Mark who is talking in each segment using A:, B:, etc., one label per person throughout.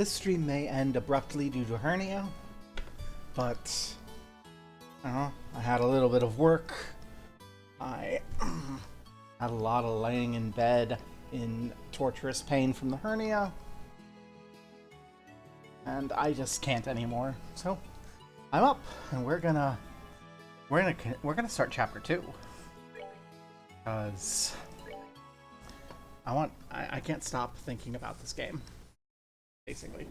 A: This stream may end abruptly due to hernia, but I had a little bit of work. I had a lot of laying in bed in torturous pain from the hernia, and I just can't anymore. So I'm up, and we're gonna start chapter 2 because I can't stop thinking about this game. Basically.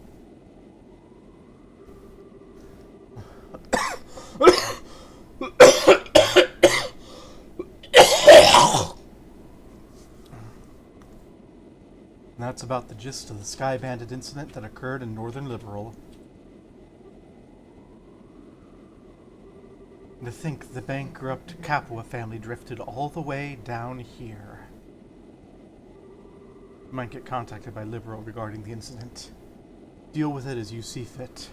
A: That's about the gist of the Sky Bandit incident that occurred in Northern Liberal. To think the bankrupt Capua family drifted all the way down here. You might get contacted by Liberal regarding the incident. Deal with it as you see fit.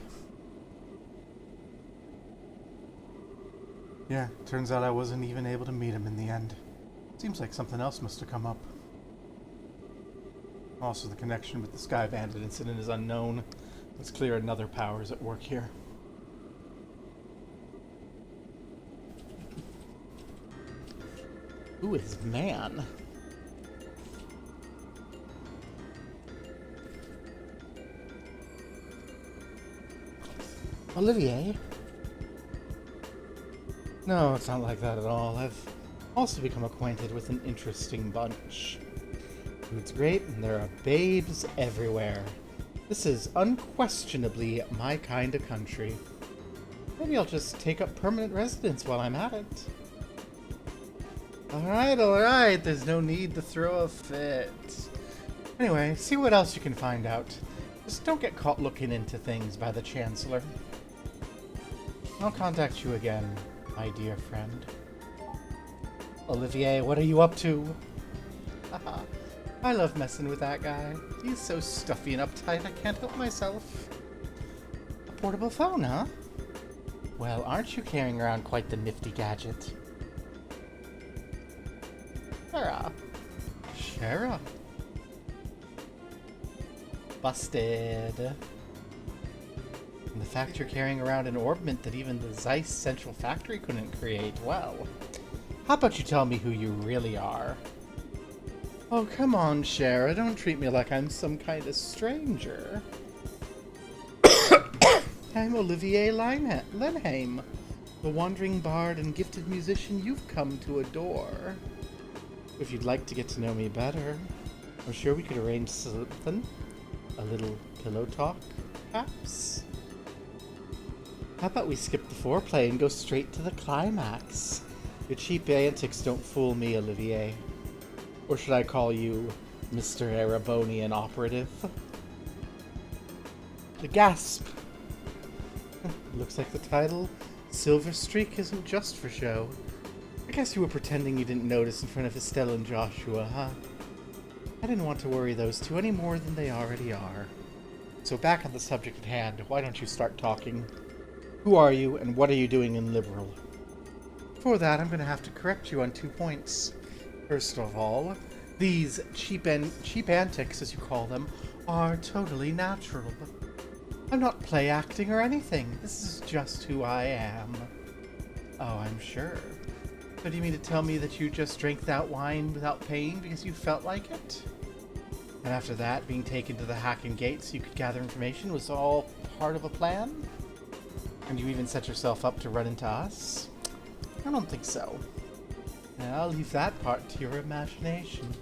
A: Yeah, turns out I wasn't even able to meet him in the end. Seems like something else must have come up. Also, the connection with the Sky Bandit incident is unknown. It's clear another power is at work here. Who is man? Olivier? No, it's not like that at all. I've also become acquainted with an interesting bunch. Food's great, and there are babes everywhere. This is unquestionably my kind of country. Maybe I'll just take up permanent residence while I'm at it. Alright, there's no need to throw a fit. Anyway, see what else you can find out. Just don't get caught looking into things by the Chancellor. I'll contact you again, my dear friend. Olivier, what are you up to? Haha, I love messing with that guy. He's so stuffy and uptight I can't help myself. A portable phone, huh? Well, aren't you carrying around quite the nifty gadget? Shara. Busted. And the fact you're carrying around an orbment that even the Zeiss Central Factory couldn't create, well, how about you tell me who you really are? Oh, come on, Shara, don't treat me like I'm some kind of stranger. I'm Olivier Lenheim, the wandering bard and gifted musician you've come to adore. If you'd like to get to know me better, I'm sure we could arrange something. A little pillow talk, perhaps? How about we skip the foreplay and go straight to the climax? Your cheap antics don't fool me, Olivier. Or should I call you Mr. Erebonian Operative? The gasp! Looks like the title, Silver Streak, isn't just for show. I guess you were pretending you didn't notice in front of Estelle and Joshua, huh? I didn't want to worry those two any more than they already are. So back on the subject at hand, why don't you start talking? Who are you, and what are you doing in Liberal? For that, I'm going to have to correct you on 2 points. First of all, these cheap antics, as you call them, are totally natural. I'm not play acting or anything. This is just who I am. Oh, I'm sure. So do you mean to tell me that you just drank that wine without paying because you felt like it? And after that, being taken to the Hacken Gate so you could gather information was all part of a plan? And you even set yourself up to run into us? I don't think so. I'll leave that part to your imagination.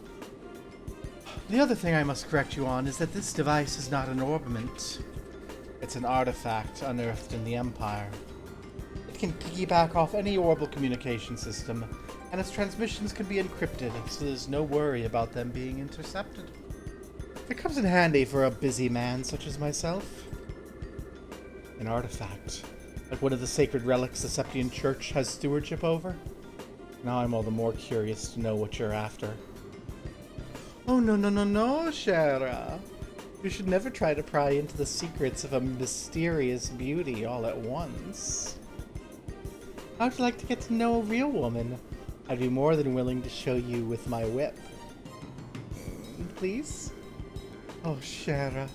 A: The other thing I must correct you on is that this device is not an orbment. It's an artifact unearthed in the Empire. It can piggyback off any orbital communication system, and its transmissions can be encrypted, so there's no worry about them being intercepted. It comes in handy for a busy man such as myself. An artifact, like one of the sacred relics the Septian Church has stewardship over? Now I'm all the more curious to know what you're after. Oh, no, Shara. You should never try to pry into the secrets of a mysterious beauty all at once. How'd you like to get to know a real woman? I'd be more than willing to show you with my whip. Please? Oh, Shara,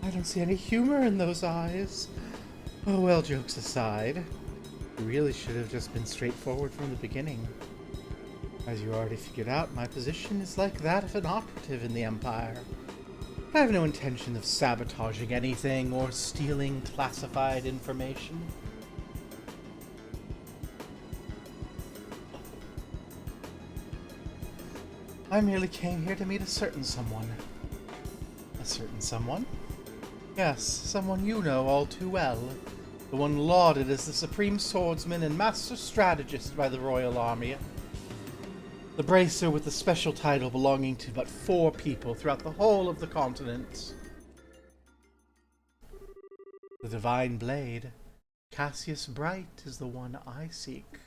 A: I don't see any humor in those eyes. Oh well, jokes aside. You really should have just been straightforward from the beginning. As you already figured out, my position is like that of an operative in the Empire. I have no intention of sabotaging anything or stealing classified information. I merely came here to meet a certain someone. A certain someone? Yes, someone you know all too well. The one lauded as the supreme swordsman and master strategist by the Royal Army. The bracer with the special title belonging to but 4 people throughout the whole of the continent. The Divine Blade. Cassius Bright is the one I seek.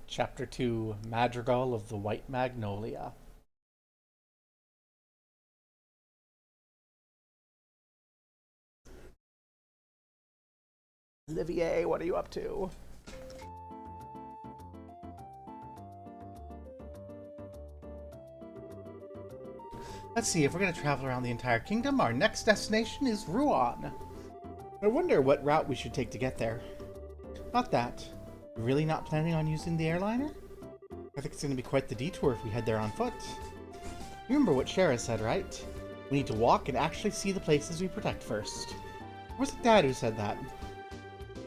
A: Chapter 2, Madrigal of the White Magnolia. Olivier, what are you up to? Let's see, if we're going to travel around the entire kingdom, our next destination is Rouen. I wonder what route we should take to get there. Not that. You're really not planning on using the airliner? I think it's going to be quite the detour if we head there on foot. You remember what Shara said, right? We need to walk and actually see the places we protect first. Or was it Dad who said that?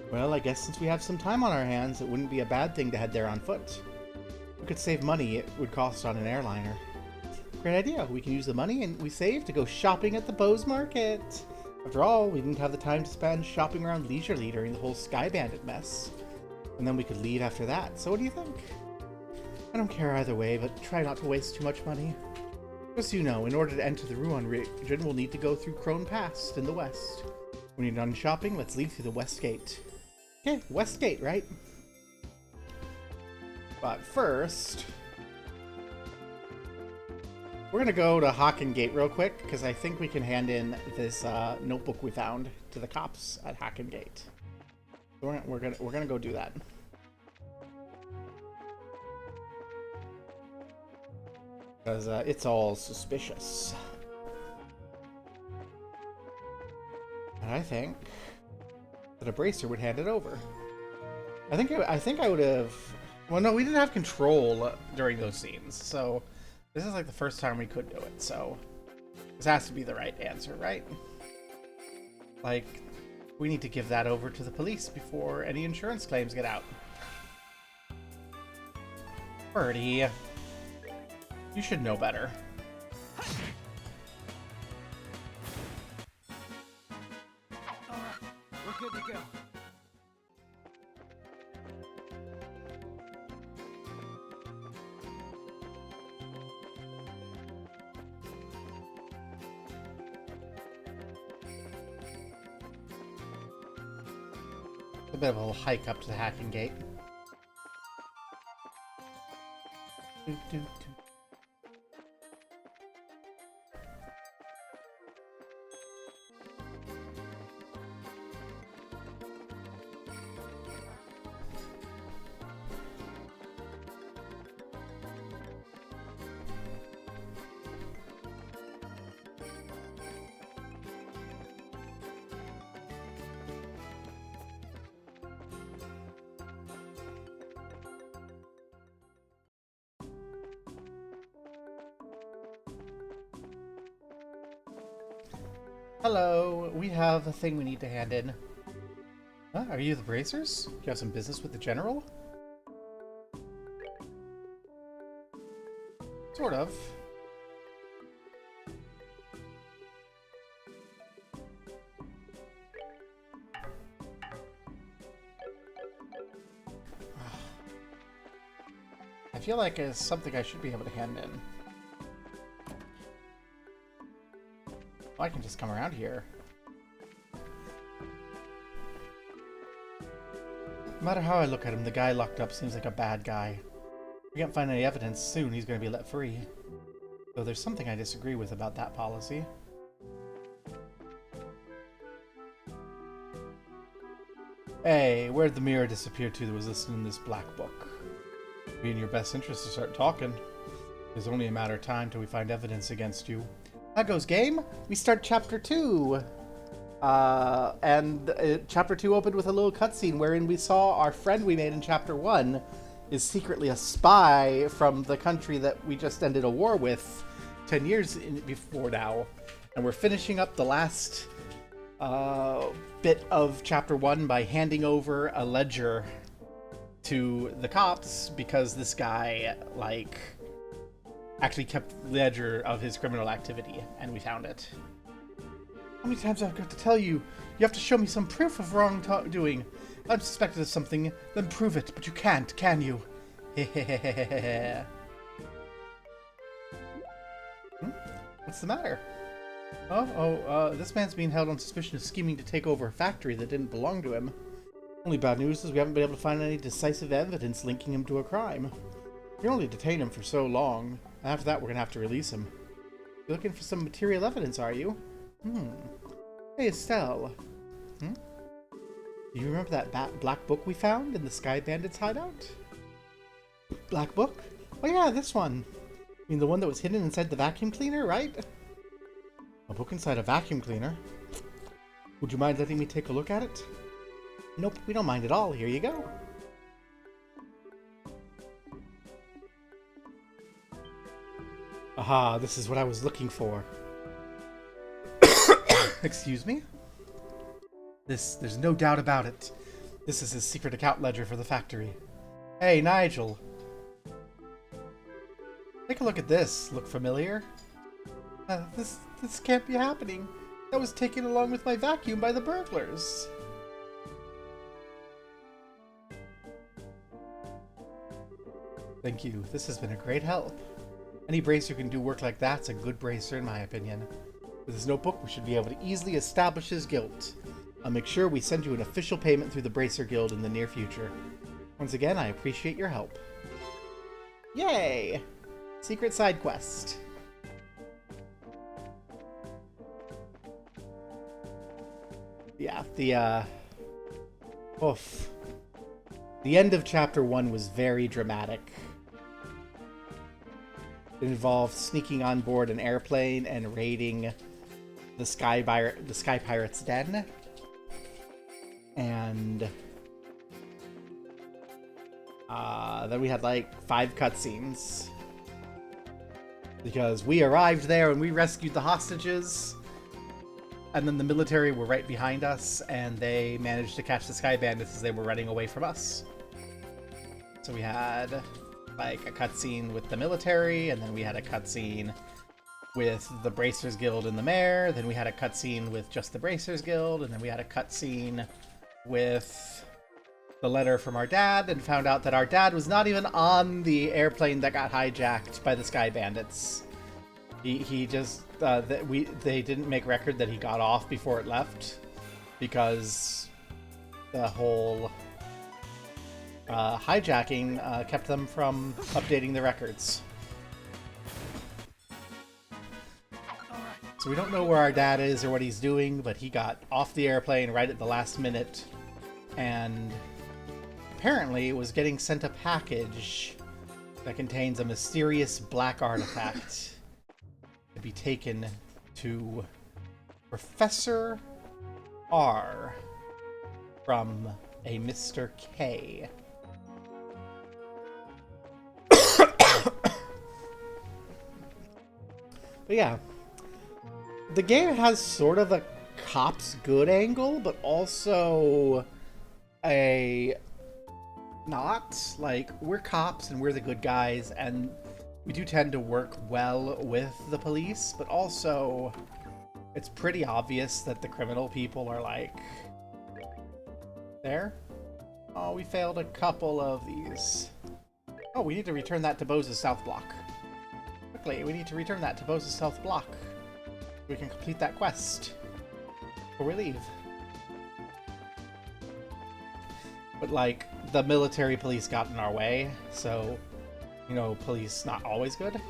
A: Well, I guess since we have some time on our hands, it wouldn't be a bad thing to head there on foot. We could save money it would cost on an airliner. Great idea. We can use the money and we save to go shopping at the Bose Market. After all, we didn't have the time to spend shopping around leisurely during the whole Sky Bandit mess. And then we could leave after that. So what do you think? I don't care either way, but try not to waste too much money. Just so you know, in order to enter the Rouen region, we'll need to go through Crone Pass in the west. When you're done shopping, let's leave through the West Gate. Okay, West Gate, right? But first, we're going to go to Hacken Gate real quick, because I think we can hand in this notebook we found to the cops at Hacken Gate. We're gonna go do that. Because it's all suspicious. And I think that a bracer would hand it over. I think I would have... Well, no, we didn't have control during those scenes, so this is like the first time we could do it, so this has to be the right answer, right? Like, we need to give that over to the police before any insurance claims get out. Birdie, you should know better.
B: We're good to go.
A: A bit of a little hike up to the Hacking Gate. Doot, doot, doot. Hello, we have a thing we need to hand in. Huh? Are you the Bracers? Do you have some business with the General? Sort of. I feel like it's something I should be able to hand in. I can just come around here. No matter how I look at him, the guy locked up seems like a bad guy. If we can't find any evidence soon, he's going to be let free. Though there's something I disagree with about that policy. Hey, where'd the mirror disappear to that was listed in this black book? It'd be in your best interest to start talking. It's only a matter of time till we find evidence against you. That goes game. We start chapter 2. Chapter 2 opened with a little cutscene wherein we saw our friend we made in chapter 1 is secretly a spy from the country that we just ended a war with 10 years before now. And we're finishing up the last bit of chapter 1 by handing over a ledger to the cops because this guy, like, actually kept ledger of his criminal activity, and we found it. How many times have I got to tell you? You have to show me some proof of wrongdoing. I'm suspected of something, then prove it, but you can't, can you? Hehehehe. What's the matter? This man's being held on suspicion of scheming to take over a factory that didn't belong to him. Only bad news is we haven't been able to find any decisive evidence linking him to a crime. We can only detain him for so long. After that, we're gonna have to release him. You're looking for some material evidence, are you? Hey, Estelle. Do you remember that black book we found in the Sky Bandits hideout? Black book? Oh yeah, this one. I mean, the one that was hidden inside the vacuum cleaner, right? A book inside a vacuum cleaner? Would you mind letting me take a look at it? Nope, we don't mind at all. Here you go. Aha, this is what I was looking for. Excuse me? There's no doubt about it. This is his secret account ledger for the factory. Hey, Nigel. Take a look at this. Look familiar? This can't be happening. That was taken along with my vacuum by the burglars. Thank you. This has been a great help. Any bracer who can do work like that's a good bracer in my opinion. With this notebook, we should be able to easily establish his guilt. I'll make sure we send you an official payment through the Bracer Guild in the near future. Once again, I appreciate your help. Yay! Secret side quest. Yeah, the end of chapter 1 was very dramatic. It involved sneaking on board an airplane and raiding the Sky Pirate's den. And then we had like 5 cutscenes. Because we arrived there and we rescued the hostages. And then the military were right behind us and they managed to catch the Sky Bandits as they were running away from us. So we had like a cutscene with the military, and then we had a cutscene with the Bracers Guild and the mayor, then we had a cutscene with just the Bracers Guild, and then we had a cutscene with the letter from our dad, and found out that our dad was not even on the airplane that got hijacked by the Sky Bandits. He just they didn't make record that he got off before it left because the whole hijacking kept them from updating the records. So we don't know where our dad is or what he's doing, but he got off the airplane right at the last minute and apparently was getting sent a package that contains a mysterious black artifact to be taken to Professor R from a Mr. K. But yeah, the game has sort of a cops good angle, but also a not. Like, we're cops and we're the good guys, and we do tend to work well with the police, but also it's pretty obvious that the criminal people are like, there? Oh, we failed a couple of these. Oh, we need to return that to Bose's South Block. Quickly, we need to return that to Bose's South Block. We can complete that quest before we leave. But, like, the military police got in our way, so, you know, police not always good.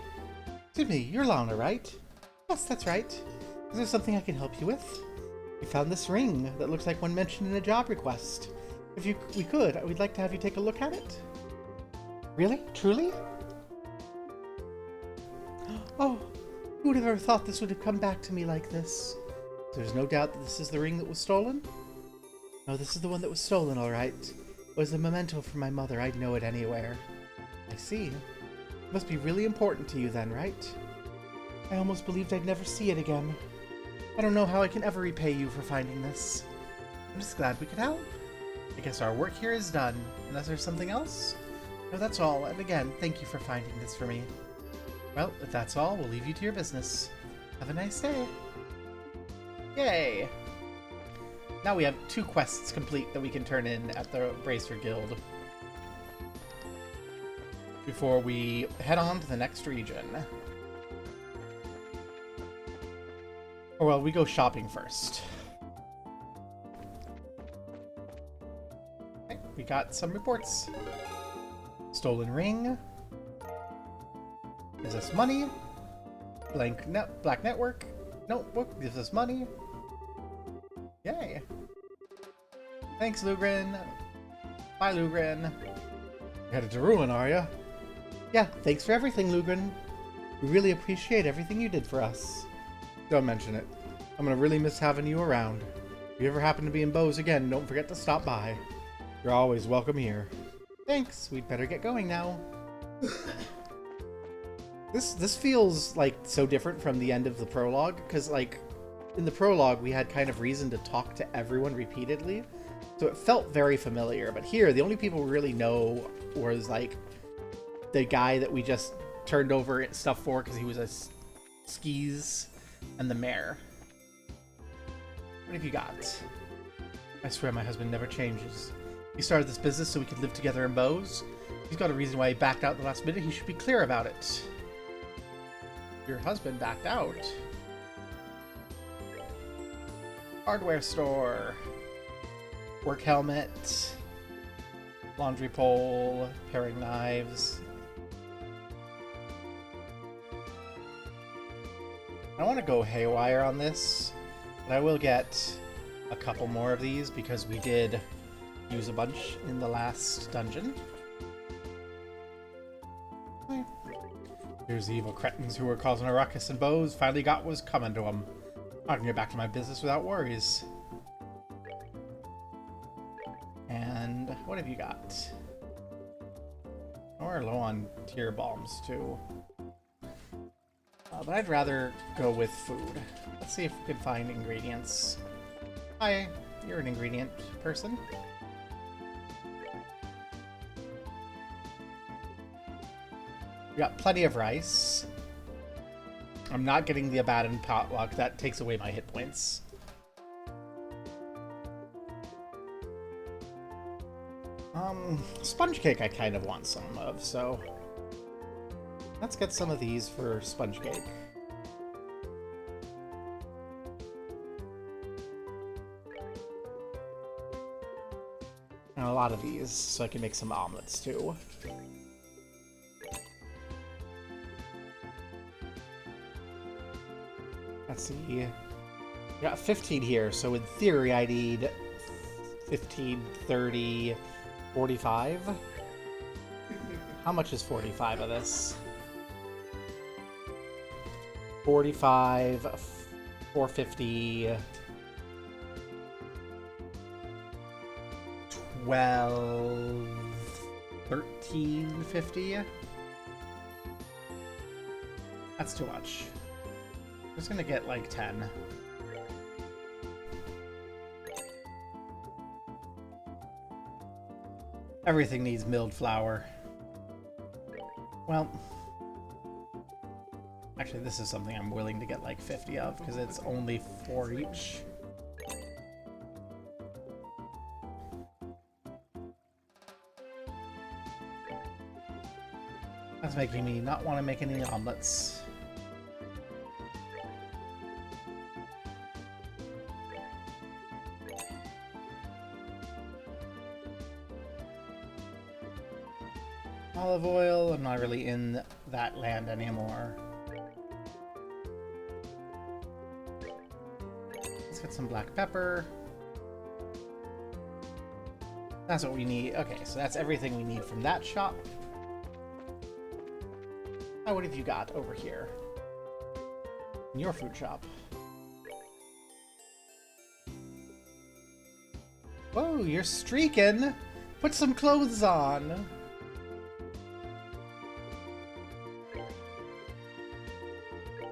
A: Excuse me, you're Lana, right? Yes, that's right. Is there something I can help you with? We found this ring that looks like one mentioned in a job request. If we could, we'd like to have you take a look at it. Really? Truly? Oh, Who would have ever thought this would have come back to me like this? There's no doubt that this is the ring that was stolen? No, this is the one that was stolen, all right. It was a memento from my mother. I'd know it anywhere. I see. It must be really important to you then, right? I almost believed I'd never see it again. I don't know how I can ever repay you for finding this. I'm just glad we could help. I guess our work here is done. Unless there's something else? No, that's all. And again, thank you for finding this for me. Well, if that's all, we'll leave you to your business. Have a nice day. Yay! Now we have 2 quests complete that we can turn in at the Bracer Guild before we head on to the next region. Or, well, we go shopping first. Okay, we got some reports. Stolen ring. Gives us money. Black Network. Notebook gives us money. Yay. Thanks, Lugrin. Bye, Lugrin. You're headed to Ruin, are ya? Yeah, thanks for everything, Lugrin. We really appreciate everything you did for us. Don't mention it. I'm gonna really miss having you around. If you ever happen to be in Bose again, don't forget to stop by. You're always welcome here. Thanks. We'd better get going now. This feels like so different from the end of the prologue, because like in the prologue we had kind of reason to talk to everyone repeatedly, so it felt very familiar. But here the only people we really know was like the guy that we just turned over stuff for because he was a skis, and the mayor. What have you got? I swear my husband never changes. He started this business so we could live together in Bose. He's got a reason why he backed out the last minute. He should be clear about it. Your husband backed out. Hardware store. Work helmet. Laundry pole. Paring knives. I want to go haywire on this, but I will get a couple more of these because we did use a bunch in the last dungeon. Here's the evil cretins who were causing a ruckus in Bose. Finally got what was coming to them. I can get back to my business without worries. And what have you got? We're low on tear bombs too. But I'd rather go with food. Let's see if we can find ingredients. Hi, you're an ingredient person. We got plenty of rice. I'm not getting the Abaddon potluck. That takes away my hit points. Sponge cake I kind of want some of, so let's get some of these for sponge cake. And a lot of these, so I can make some omelets too. Let's see. We got 15 here, so in theory I need 15, 30, 45. How much is 45 of this? 45, 450, 12, 1350. That's too much. I'm just gonna get like 10. Everything needs milled flour. Well, actually this is something I'm willing to get like 50 of because it's only 4 each. That's making me not want to make any omelets. Olive oil, I'm not really in that land anymore. Let's get some black pepper. That's what we need. Okay, so that's everything we need from that shop. Now what have you got over here? In your food shop. Whoa, you're streaking! Put some clothes on!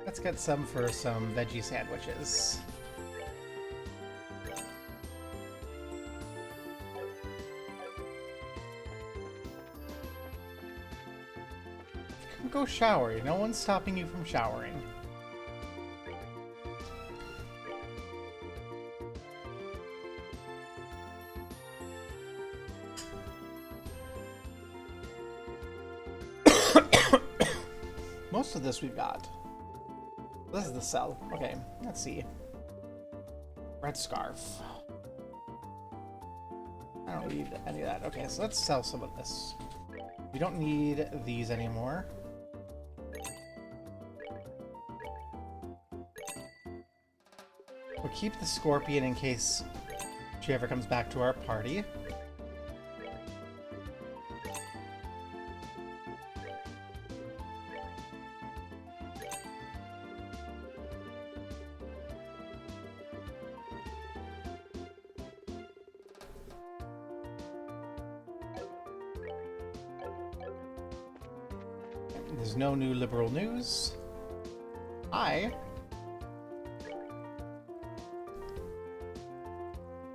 A: Let's get some for some veggie sandwiches. Go shower. No one's stopping you from showering. Most of this we've got. This is the cell. Okay, let's see. Red scarf. I don't need any of that. Okay, so let's sell some of this. We don't need these anymore. We'll keep the scorpion in case she ever comes back to our party. There's no new liberal news.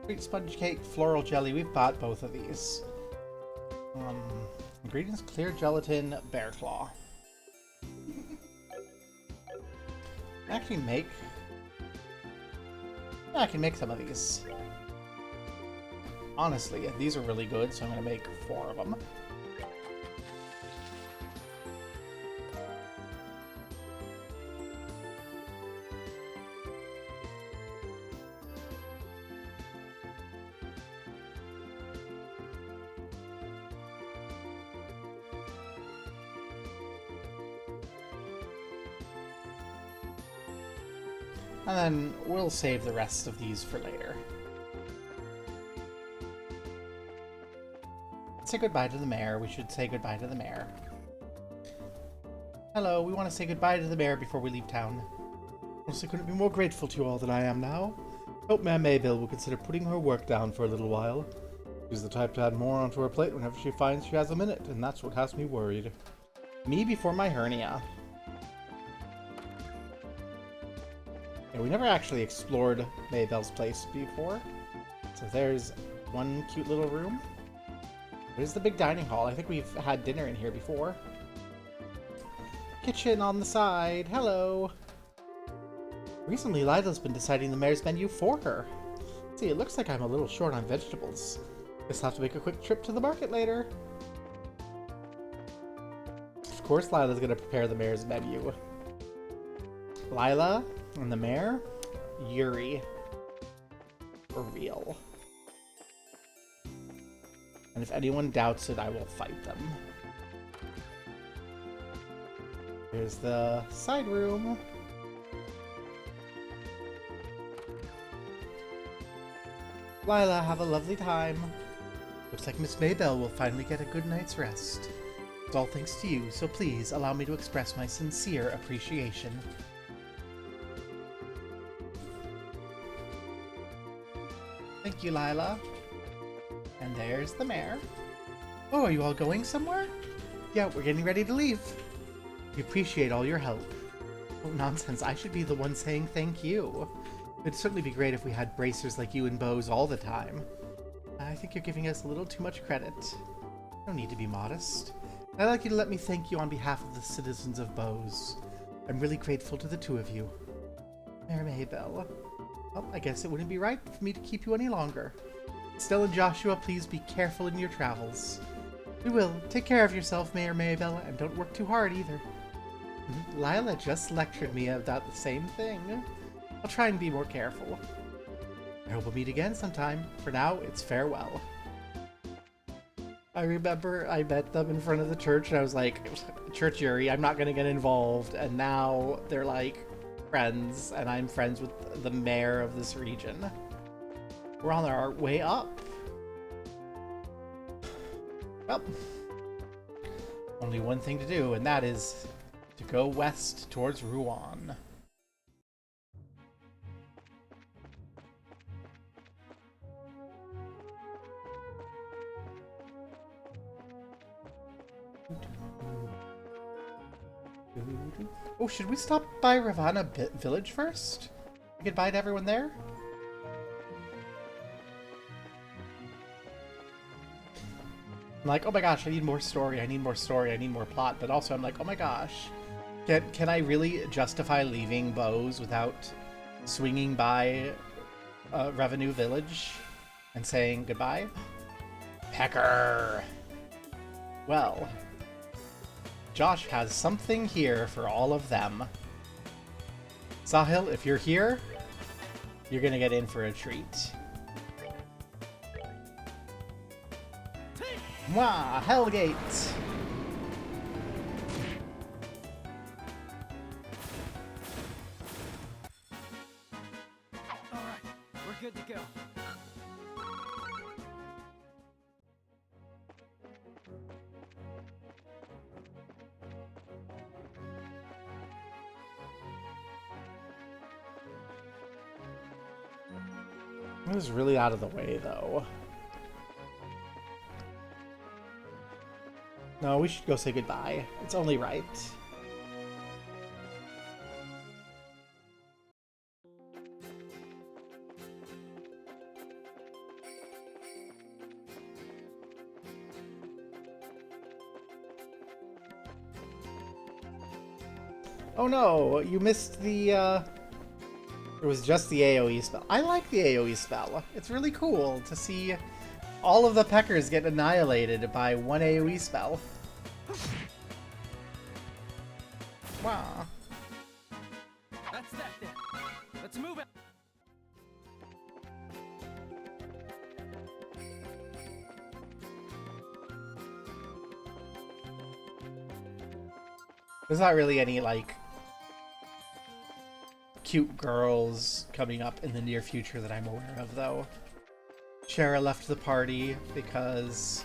A: Sweet sponge cake, floral jelly. We've bought both of these. Ingredients: clear gelatin, bear claw. I can make some of these. Honestly, these are really good, so I'm gonna make 4 of them. And then we'll save the rest of these for later. Say goodbye to the mayor. We should say goodbye to the mayor. Hello, we want to say goodbye to the mayor before we leave town. Honestly, couldn't be more grateful to you all than I am now. Hope Mayor Maybelle will consider putting her work down for a little while. She's the type to add more onto her plate whenever she finds she has a minute, and that's what has me worried. Me before my hernia. Yeah, we never actually explored Maybelle's place before. So there's one cute little room. Where's the big dining hall? I think we've had dinner in here before. Kitchen on the side. Hello. Recently, Lila's been deciding the mayor's menu for her. See, it looks like I'm a little short on vegetables. Guess I'll have to make a quick trip to the market later. Of course, Lila's gonna prepare the mayor's menu. Lila and the mayor, Yuri. For real. And if anyone doubts it, I will fight them. Here's the side room. Lila, have a lovely time. Looks like Miss Maybelle will finally get a good night's rest. It's all thanks to you, so please allow me to express my sincere appreciation. Thank you, Lila. And there's the mayor. Oh, are you all going somewhere? Yeah, we're getting ready to leave. We appreciate all your help. Oh, nonsense. I should be the one saying thank you. It'd certainly be great if we had bracers like you and Bose all the time. I think you're giving us a little too much credit. No need to be modest. I'd like you to let me thank you on behalf of the citizens of Bose. I'm really grateful to the two of you. Mayor Maybelle. Well, I guess it wouldn't be right for me to keep you any longer. Stella and Joshua, please be careful in your travels. We will. Take care of yourself, Mayor Maybelle, and don't work too hard either. Lila just lectured me about the same thing. I'll try and be more careful. I hope we'll meet again sometime. For now, it's farewell. I remember I met them in front of the church, and I was like, Church Yuri, I'm not going to get involved. And now they're like friends, and I'm friends with the mayor of this region. We're on our way up. Well, only one thing to do, and that is to go west towards Rouen. Oh, should we stop by Ravana Village first? Goodbye to everyone there? I'm like, oh my gosh, I need more story, I need more story, I need more plot, but also I'm like, oh my gosh, can I really justify leaving Bose without swinging by Revenue Village and saying goodbye? Pecker! Well, Josh has something here for all of them. Sahil, if you're here, you're gonna get in for a treat. Mwah! Hellgate!
B: Alright, we're good to go.
A: It was really out of the way, though. No, we should go say goodbye. It's only right. Oh no, you missed the, It was just the AoE spell. I like the AoE spell. It's really cool to see all of the Peckers get annihilated by one AoE spell. Wow.
B: That's that then. Let's move it.
A: There's not really any, like, cute girls coming up in the near future that I'm aware of, though. Shara left the party because...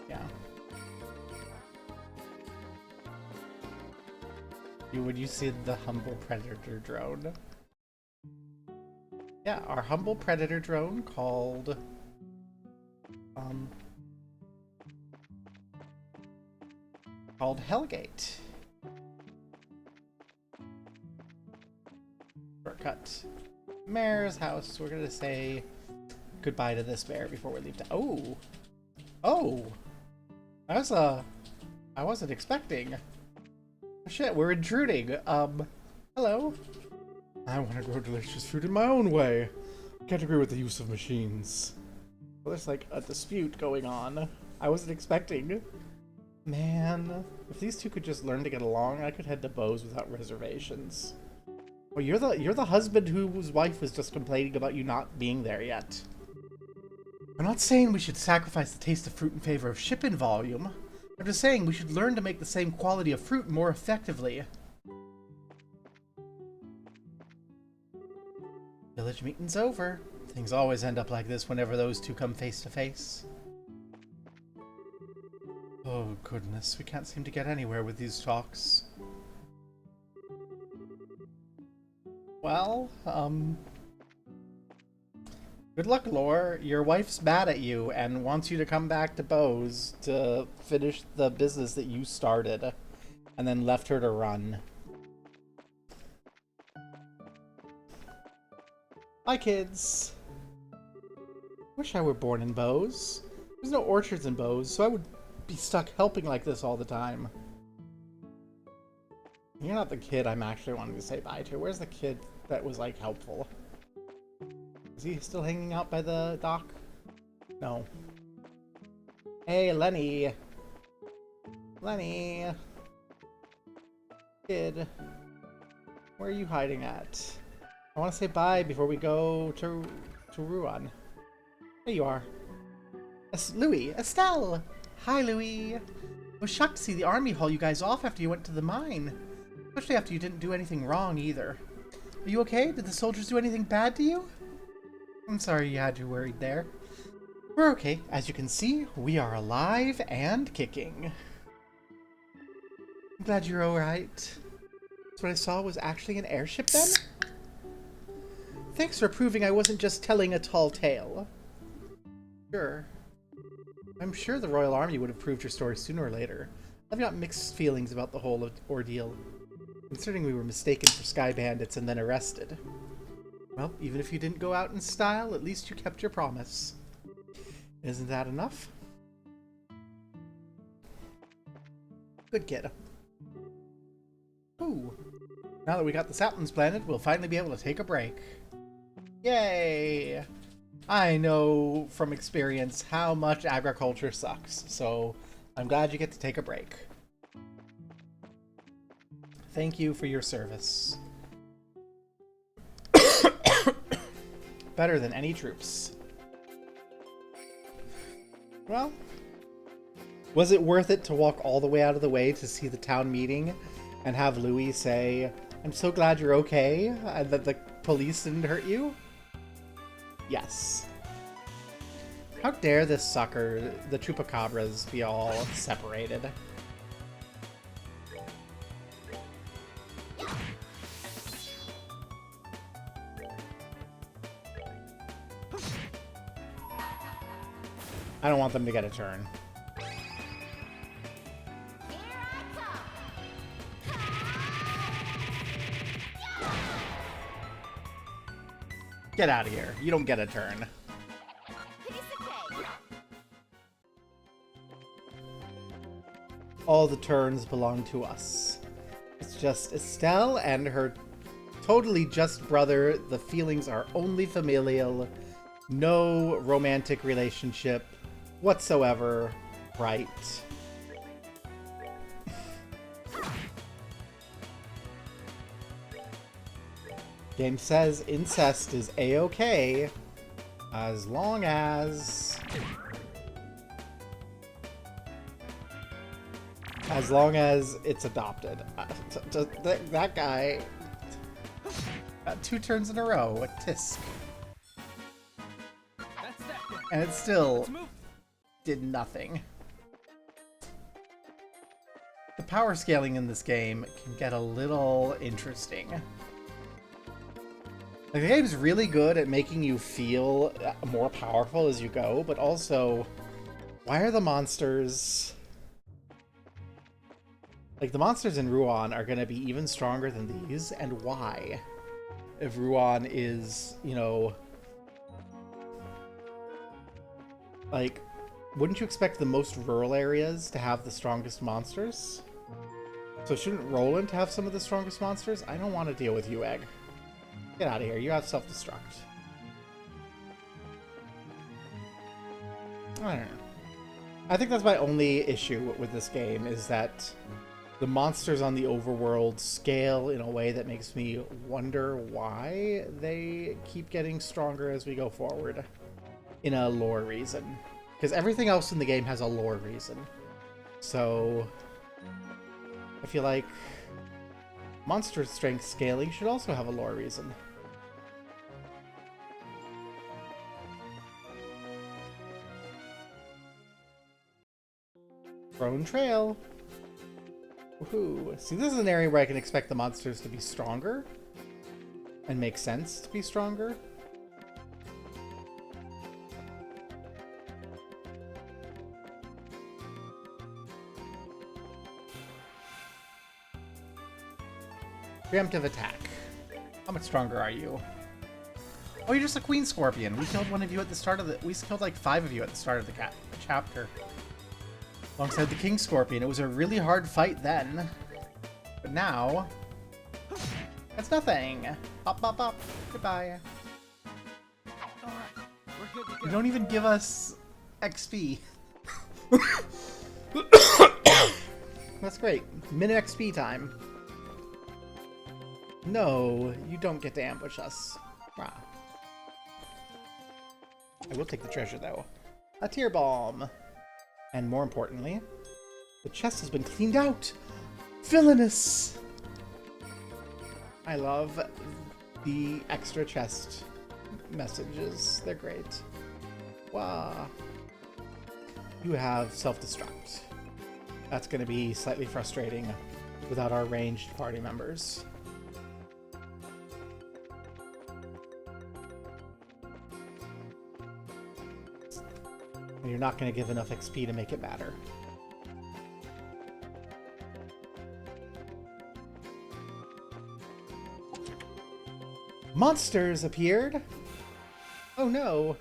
A: yeah. Would you see the humble predator drone? Yeah, our humble predator drone called... called Hellgate. Shortcut. Mayor's house. We're gonna say goodbye to this bear before we leave. Oh! Oh! That's I wasn't expecting. Oh, shit, we're intruding. Hello? I want to grow delicious food in my own way. Can't agree with the use of machines. Well, there's like a dispute going on. I wasn't expecting. Man, if these two could just learn to get along, I could head to Bose without reservations. Well, you're the husband whose wife was just complaining about you not being there yet. I'm not saying we should sacrifice the taste of fruit in favor of shipping volume. I'm just saying we should learn to make the same quality of fruit more effectively. Village meeting's over. Things always end up like this whenever those two come face to face. Oh goodness, we can't seem to get anywhere with these talks. Well, good luck, Lore. Your wife's mad at you and wants you to come back to Bose to finish the business that you started, and then left her to run. Bye, kids. Wish I were born in Bose. There's no orchards in Bose, so I would be stuck helping like this all the time. You're not the kid I'm actually wanting to say bye to. Where's the kid that was, like, helpful? Is he still hanging out by the dock? No. Hey, Lenny! Lenny! Kid. Where are you hiding at? I want to say bye before we go to Ruan. There you are. Louis! Estelle! Hi, Louis! I was shocked to see the army haul you guys off after you went to the mine. Especially after you didn't do anything wrong, either. Are you okay? Did the soldiers do anything bad to you? I'm sorry you had you worried there. We're okay. As you can see, we are alive and kicking. I'm glad you're alright. So what I saw was actually an airship then? Thanks for proving I wasn't just telling a tall tale. Sure. I'm sure the Royal Army would have proved your story sooner or later. I've got mixed feelings about the whole ordeal, considering we were mistaken for Sky Bandits and then arrested. Well, even if you didn't go out in style, at least you kept your promise. Isn't that enough? Good kid. Ooh. Now that we got the saplings planted, we'll finally be able to take a break. Yay! I know from experience how much agriculture sucks, so I'm glad you get to take a break. Thank you for your service. Better than any troops. Well, was it worth it to walk all the way out of the way to see the town meeting and have Louis say, "I'm so glad you're okay, and that the police didn't hurt you"? Yes. How dare this sucker, the Chupacabras, be all separated? I don't want them to get a turn. Get out of here. You don't get a turn. All the turns belong to us. It's just Estelle and her totally just brother. The feelings are only familial. No romantic relationship whatsoever. Right. Game says incest is a-okay as long as it's adopted. That guy got 2 turns in a row with Tisk. And it still did nothing. The power scaling in this game can get a little interesting. Like, the game's really good at making you feel more powerful as you go, but also, why are the monsters... Like, the monsters in Ruan are going to be even stronger than these, and why? If Ruan is, you know... Like, wouldn't you expect the most rural areas to have the strongest monsters? So shouldn't Roland have some of the strongest monsters? I don't want to deal with you, Egg. Get out of here. You have self-destruct. I don't know. I think that's my only issue with this game, is that the monsters on the overworld scale in a way that makes me wonder why they keep getting stronger as we go forward. In a lore reason. Because everything else in the game has a lore reason. So I feel like monster strength scaling should also have a lore reason. Throne Trail. Woohoo. See, this is an area where I can expect the monsters to be stronger. And make sense to be stronger. Preemptive attack. How much stronger are you? Oh, you're just a Queen Scorpion. We killed one of you at the start of the... We killed like 5 of you at the start of the chapter. Alongside the King Scorpion. It was a really hard fight then. But now... That's nothing. Bop, bop, bop. Goodbye.
B: Alright, we're good to go.
A: You don't even give us XP. That's great. Minute XP time. No, you don't get to ambush us. Wow. I will take the treasure, though. A tear bomb. And more importantly, the chest has been cleaned out. Villainous! I love the extra chest messages. They're great. Wow. You have self-destruct. That's going to be slightly frustrating without our ranged party members. And you're not going to give enough XP to make it matter. Monsters appeared! Oh no!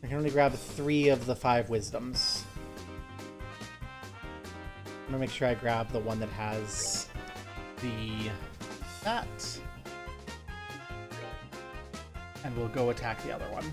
A: I can only grab 3 of the 5 wisdoms. I'm gonna make sure I grab the one that has that. And we'll go attack the other one.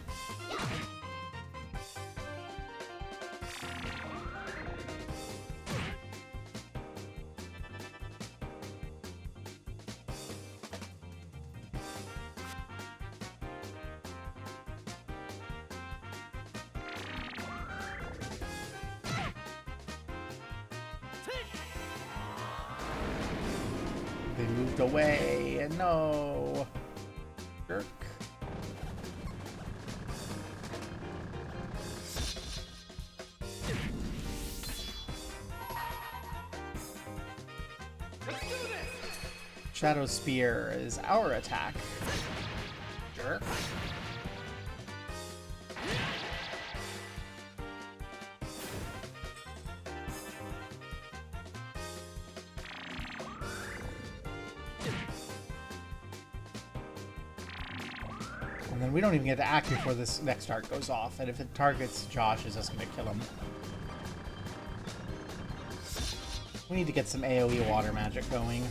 A: They moved away, and no! Jerk. Shadow Spear is our attack. Jerk. And then we don't even get to act before this next arc goes off, and if it targets Josh, it's just gonna kill him. We need to get some AoE water magic going.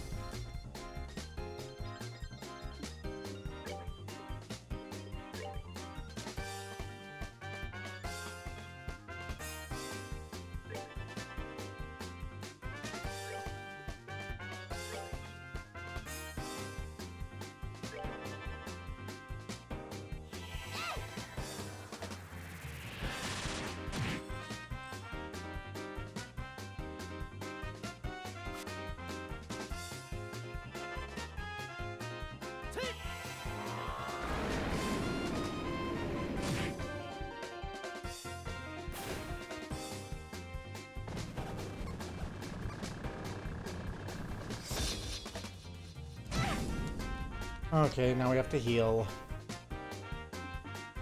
A: Okay, now we have to heal.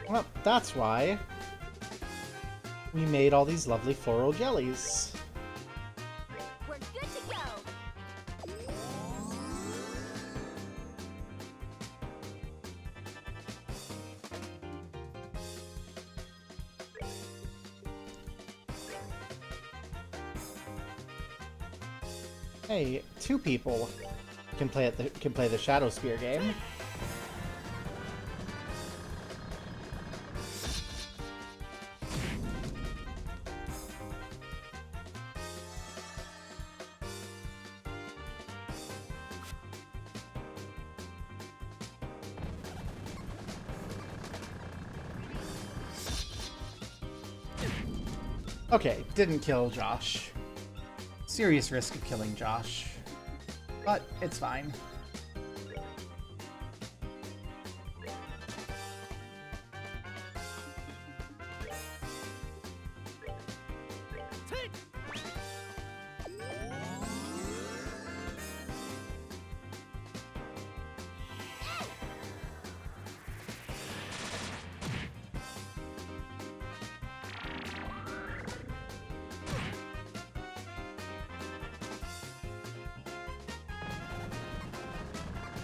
A: Well, that's why we made all these lovely floral jellies.
C: We're good to go.
A: Hey, 2 people can play the Shadow Spear game. Okay, didn't kill Josh. Serious risk of killing Josh. But it's fine.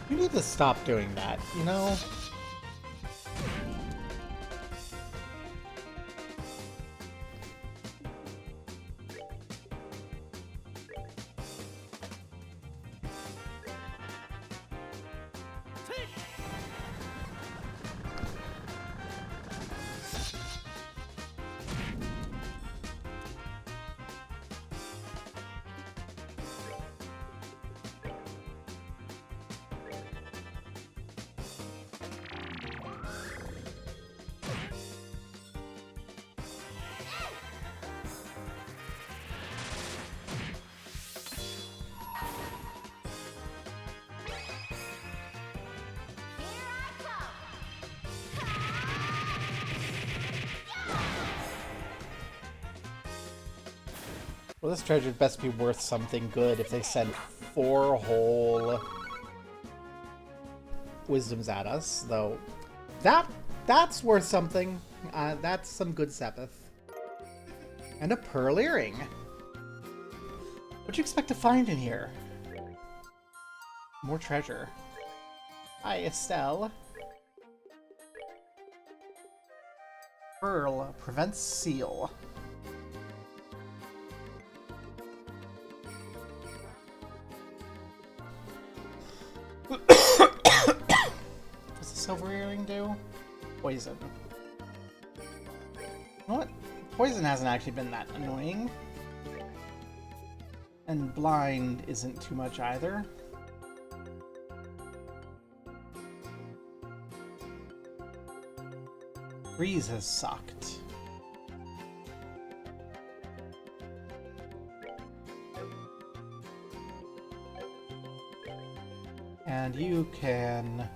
A: You need to stop doing that, you know? Well, this treasure'd best be worth something good if they sent 4 whole wisdoms at us, though. That's worth something. That's some good Sepith. And a pearl earring. What do you expect to find in here? More treasure. Hi, Estelle. Pearl prevents seal. What's the silver earring do? Poison. You know what? Poison hasn't actually been that annoying. And blind isn't too much either. Freeze has sucked. And you can...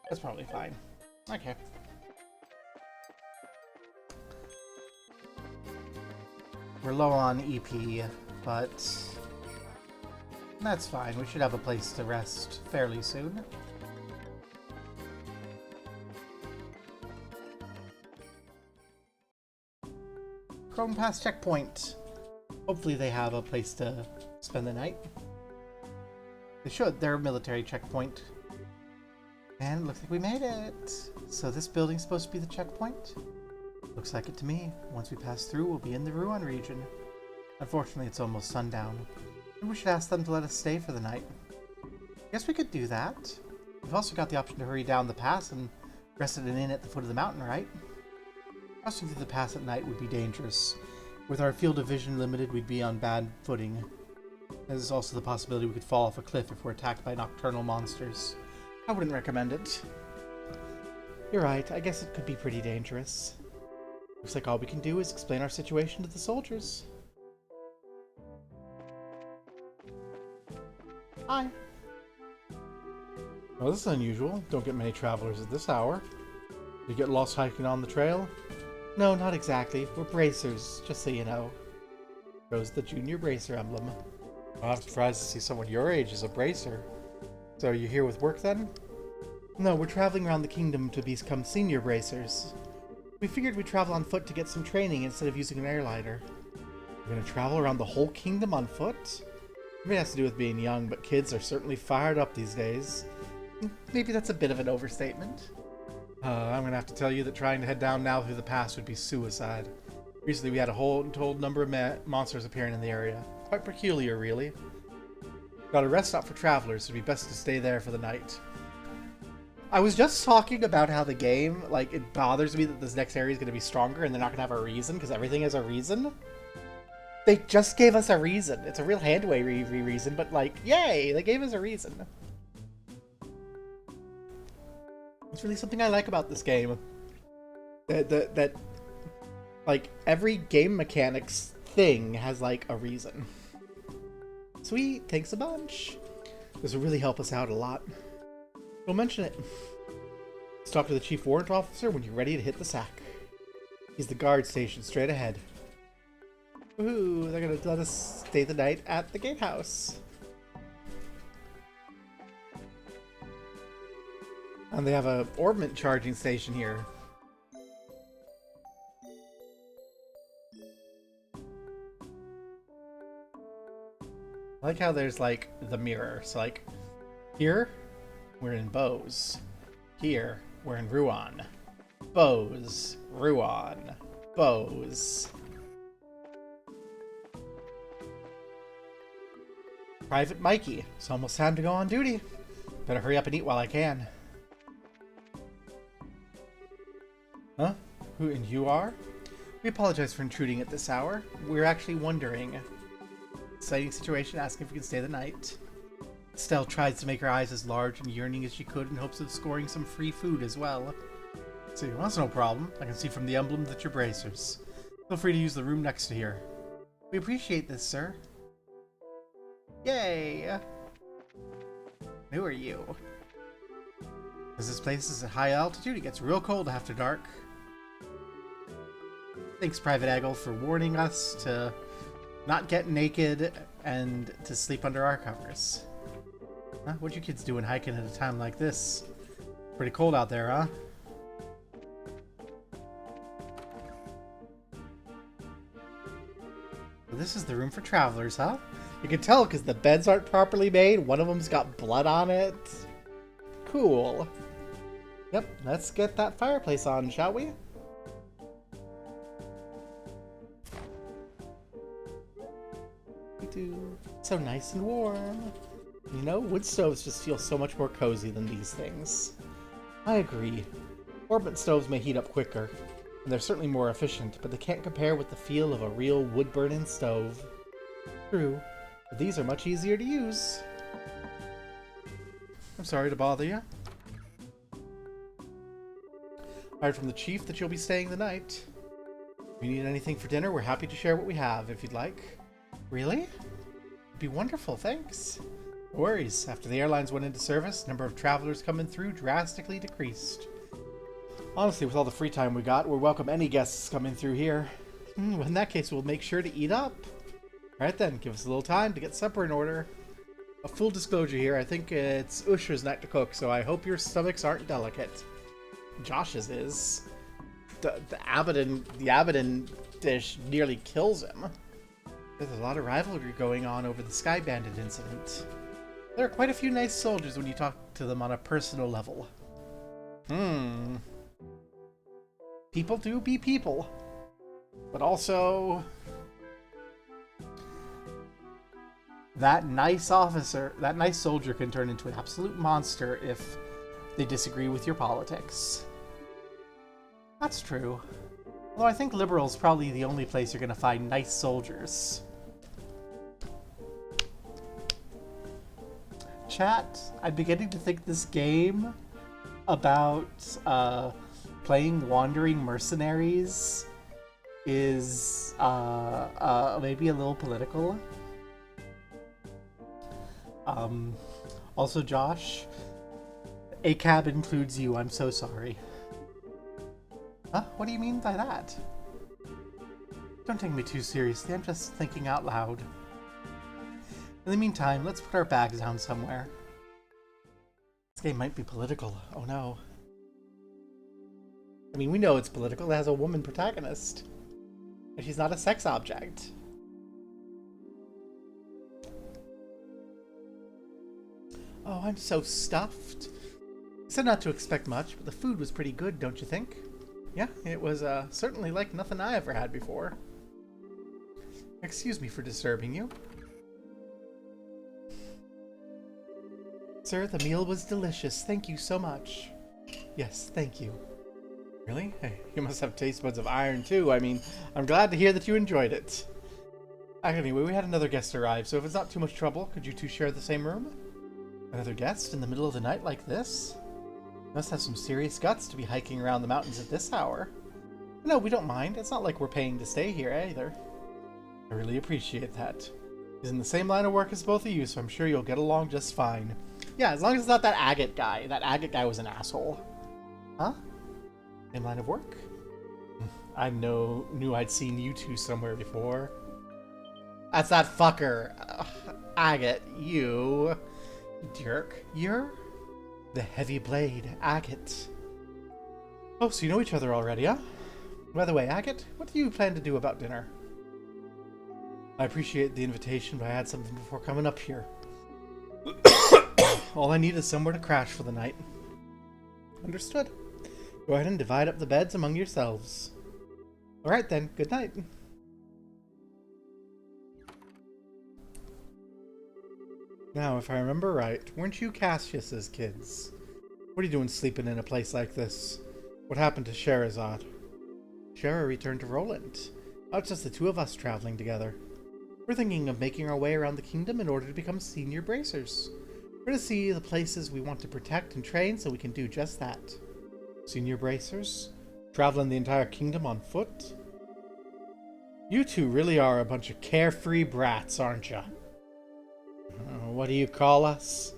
A: That's probably fine. Okay. We're low on EP, but that's fine. We should have a place to rest fairly soon. Chrome Pass checkpoint. Hopefully they have a place to spend the night. They should. They're a military checkpoint. And it looks like we made it. So this building's supposed to be the checkpoint? Looks like it to me. Once we pass through, we'll be in the Ruan region. Unfortunately, it's almost sundown. Maybe we should ask them to let us stay for the night. I guess we could do that. We've also got the option to hurry down the pass and rest at an inn at the foot of the mountain, right? Crossing through the pass at night would be dangerous. With our field of vision limited, we'd be on bad footing. There's also the possibility we could fall off a cliff if we're attacked by nocturnal monsters. I wouldn't recommend it. You're right, I guess it could be pretty dangerous. Looks like all we can do is explain our situation to the soldiers. Hi. Oh, this is unusual. Don't get many travelers at this hour. You get lost hiking on the trail? No, not exactly. We're bracers, just so you know. Shows the junior bracer emblem. I'm surprised to see someone your age as a bracer. So are you here with work then? No, we're traveling around the kingdom to become senior bracers. We figured we'd travel on foot to get some training instead of using an airliner. We're gonna travel around the whole kingdom on foot? Maybe it has to do with being young, but kids are certainly fired up these days. Maybe that's a bit of an overstatement. I'm gonna have to tell you that trying to head down now through the pass would be suicide. Recently we had a whole untold number of monsters appearing in the area. Quite peculiar, really. Got a rest stop for travelers, so it'd be best to stay there for the night. I was just talking about how the game, like, it bothers me that this next area is going to be stronger and they're not going to have a reason, because everything has a reason. They just gave us a reason. It's a real hand-wavy reason, but, like, yay! They gave us a reason. It's really something I like about this game. That like, every game mechanics thing has, like, a reason. Sweet, thanks a bunch. This will really help us out a lot. Don't mention it. Let's talk to the chief warrant officer when you're ready to hit the sack. He's the guard station straight ahead. Woohoo, they're gonna let us stay the night at the gatehouse. And they have a orbment charging station here. I like how there's, like, the mirror. So, like, here, we're in Bose. Here, we're in Ruan. Bose, Ruan, Bose. Private Mikey. It's almost time to go on duty. Better hurry up and eat while I can. Huh? Who, and you are? We apologize for intruding at this hour. We're actually wondering. Exciting situation, asking if we can stay the night. Estelle tries to make her eyes as large and yearning as she could in hopes of scoring some free food as well. See, well, that's no problem. I can see from the emblem that you're bracers. Feel free to use the room next to here. We appreciate this, sir. Yay! Who are you? As this place is at high altitude, it gets real cold after dark. Thanks, Private Eggle, for warning us to not get naked and to sleep under our covers. Huh? What you kids doing hiking at a time like this? Pretty cold out there, huh? So this is the room for travelers, huh? You can tell because the beds aren't properly made. One of them's got blood on it. Cool. Yep, let's get that fireplace on, shall we? So nice and warm. You know, wood stoves just feel so much more cozy than these things. I agree. Orbit stoves may heat up quicker, and they're certainly more efficient, but they can't compare with the feel of a real wood-burning stove. True, but these are much easier to use. I'm sorry to bother you. I heard from the chief that you'll be staying the night. If you need anything for dinner, we're happy to share what we have, if you'd like. Really? It'd be wonderful, thanks. No worries. After the airlines went into service, the number of travelers coming through drastically decreased. Honestly, with all the free time we got, we'll welcome any guests coming through here. In that case, we'll make sure to eat up. Alright then, give us a little time to get supper in order. A full disclosure here, I think it's Usher's night to cook, so I hope your stomachs aren't delicate. Josh's is. The Abaddon dish nearly kills him. There's a lot of rivalry going on over the Sky Bandit incident. There are quite a few nice soldiers when you talk to them on a personal level. People do be people. But also... that nice soldier can turn into an absolute monster if they disagree with your politics. That's true. Although I think Liberal's probably the only place you're gonna find nice soldiers. Chat, I'm beginning to think this game about playing wandering mercenaries is maybe a little political. Also, Josh, ACAB includes you. I'm so sorry. Huh? What do you mean by that? Don't take me too seriously. I'm just thinking out loud. In the meantime, let's put our bags down somewhere. This game might be political. Oh no. I mean, we know it's political. It has a woman protagonist. And she's not a sex object. Oh, I'm so stuffed. I said not to expect much, but the food was pretty good, don't you think? Yeah, it was certainly like nothing I ever had before. Excuse me for disturbing you. Sir, the meal was delicious. Thank you so much. Yes, thank you. Really? Hey, you must have taste buds of iron too. I mean, I'm glad to hear that you enjoyed it. Anyway, we had another guest arrive, so if it's not too much trouble, could you two share the same room? Another guest in the middle of the night like this? You must have some serious guts to be hiking around the mountains at this hour. No, we don't mind. It's not like we're paying to stay here either. I really appreciate that. He's in the same line of work as both of you, so I'm sure you'll get along just fine. Yeah, as long as it's not that agate guy. That agate guy was an asshole. Huh? Same line of work? I knew I'd seen you two somewhere before. That's that fucker. Agate, you jerk. You're the heavy blade, Agate. Oh, so you know each other already, huh? By the way, Agate, what do you plan to do about dinner? I appreciate the invitation, but I had something before coming up here. All I need is somewhere to crash for the night. Understood. Go ahead and divide up the beds among yourselves. Alright then, good night. Now, if I remember right, weren't you Cassius's kids? What are you doing sleeping in a place like this? What happened to Sherazade? Shera returned to Roland. Now it's just the two of us traveling together. We're thinking of making our way around the kingdom in order to become senior bracers. We're to see the places we want to protect and train so we can do just that. Senior bracers? Traveling the entire kingdom on foot? You two really are a bunch of carefree brats, aren't ya? What do you call us?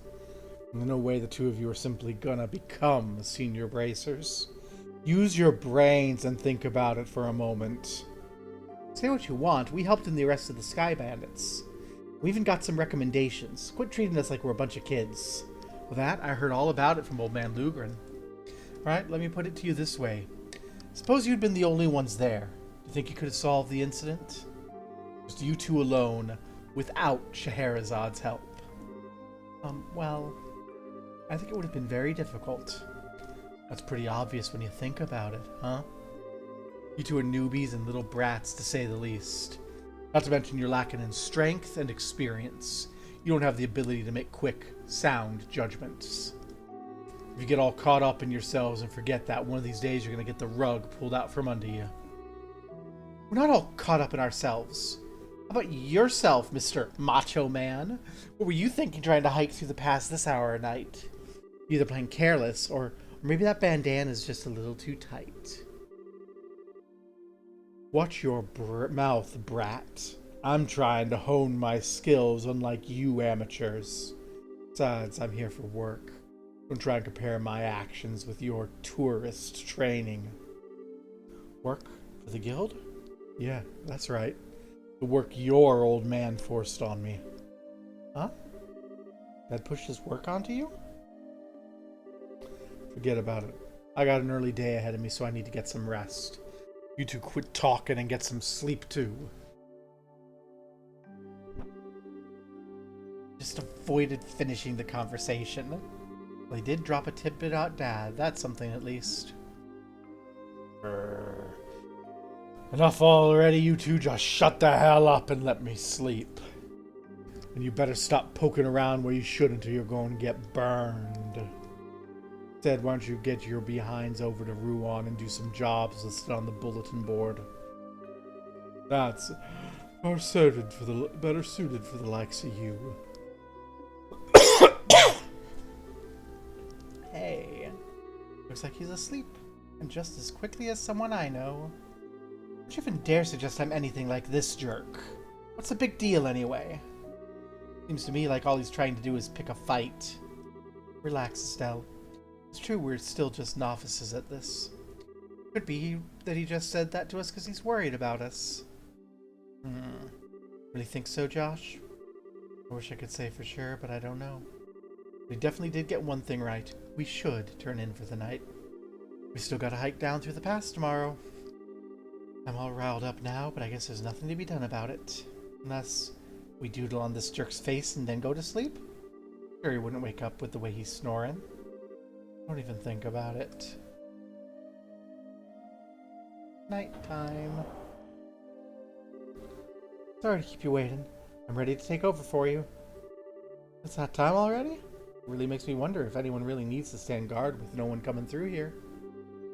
A: There's no way the two of you are simply gonna become senior bracers. Use your brains and think about it for a moment. Say what you want, we helped in the arrest of the Sky Bandits. We even got some recommendations. Quit treating us like we're a bunch of kids. Well, that, I heard all about it from Old Man Lugren. Alright, let me put it to you this way. Suppose you'd been the only ones there. Do you think you could have solved the incident? Just you two alone, without Scheherazad's help. Well, I think it would have been very difficult. That's pretty obvious when you think about it, huh? You two are newbies and little brats, to say the least. Not to mention you're lacking in strength and experience. You don't have the ability to make quick, sound judgments. If you get all caught up in yourselves and forget that, one of these days you're going to get the rug pulled out from under you. We're not all caught up in ourselves. How about yourself, Mr. Macho Man? What were you thinking trying to hike through the pass this hour of night? You're either playing careless, or maybe that bandana is just a little too tight. Watch your mouth, brat. I'm trying to hone my skills unlike you amateurs. Besides, I'm here for work. Don't try and compare my actions with your tourist training. Work for the guild? Yeah, that's right. The work your old man forced on me. Huh? Dad pushed his work onto you? Forget about it. I got an early day ahead of me, so I need to get some rest. You two quit talking and get some sleep, too. Just avoided finishing the conversation. Well, he did drop a tidbit about Dad. That's something, at least. Enough already, you two. Just shut the hell up and let me sleep. And you better stop poking around where you shouldn't, or you're going to get burned. Instead, why don't you get your behinds over to Ruan and do some jobs listed on the bulletin board? That's better suited for the likes of you. Hey, looks like he's asleep, and just as quickly as someone I know. Don't you even dare suggest I'm anything like this jerk. What's the big deal anyway? Seems to me like all he's trying to do is pick a fight. Relax, Estelle. It's true we're still just novices at this. Could be that he just said that to us because he's worried about us. Really think so, Josh? I wish I could say for sure, but I don't know. We definitely did get one thing right. We should turn in for the night. We still gotta hike down through the pass tomorrow. I'm all riled up now, but I guess there's nothing to be done about it. Unless we doodle on this jerk's face and then go to sleep? Sure, he wouldn't wake up with the way he's snoring. Don't even think about it. Nighttime. Sorry to keep you waiting. I'm ready to take over for you. It's that time already? It really makes me wonder if anyone really needs to stand guard with no one coming through here.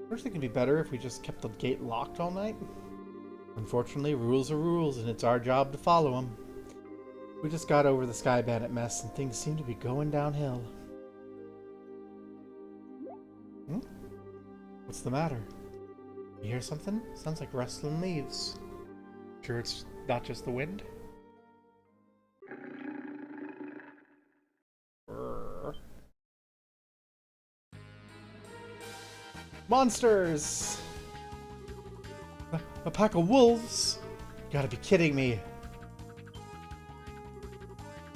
A: Don't you think it'd be better if we just kept the gate locked all night? Unfortunately, rules are rules, and it's our job to follow them. We just got over the Sky Bandit mess, and things seem to be going downhill. What's the matter? You hear something? Sounds like rustling leaves. Sure it's not just the wind? Monsters! A pack of wolves? You gotta be kidding me.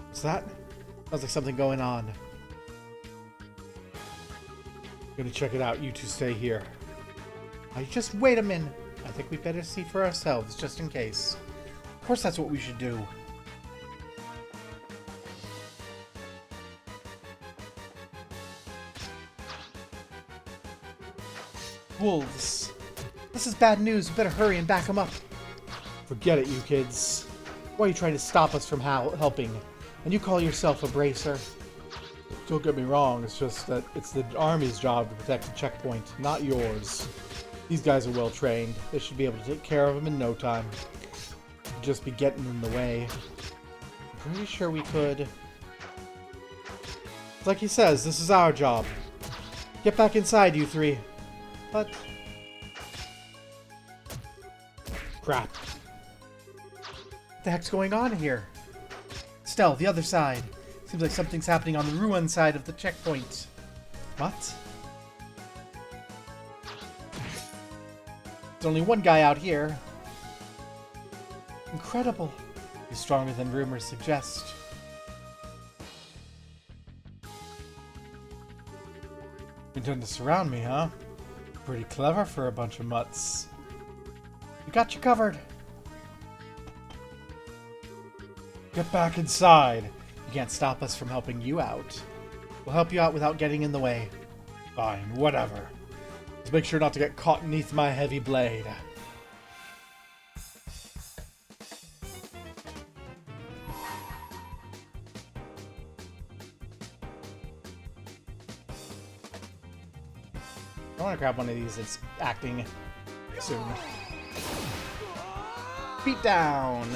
A: What's that? Sounds like something going on. Gonna check it out. You two stay here. Now, just wait a minute. I think we better see for ourselves, just in case. Of course that's what we should do. Wolves. This is bad news. We better hurry and back them up. Forget it, you kids. Why are you trying to stop us from helping? And you call yourself a bracer? Don't get me wrong, it's just that it's the Army's job to protect the checkpoint, not yours. These guys are well trained. They should be able to take care of them in no time. We'd just be getting in the way. I'm pretty sure we could. Like he says, this is our job. Get back inside, you three. But... crap. What the heck's going on here? Stell, the other side. Seems like something's happening on the Ruan side of the checkpoint. What? There's only one guy out here. Incredible. He's stronger than rumors suggest. You intend to surround me, huh? Pretty clever for a bunch of mutts. We got you covered. Get back inside. You can't stop us from helping you out. We'll help you out without getting in the way. Fine, whatever. Just make sure not to get caught beneath my heavy blade. I want to grab one of these that's acting soon. Beat down!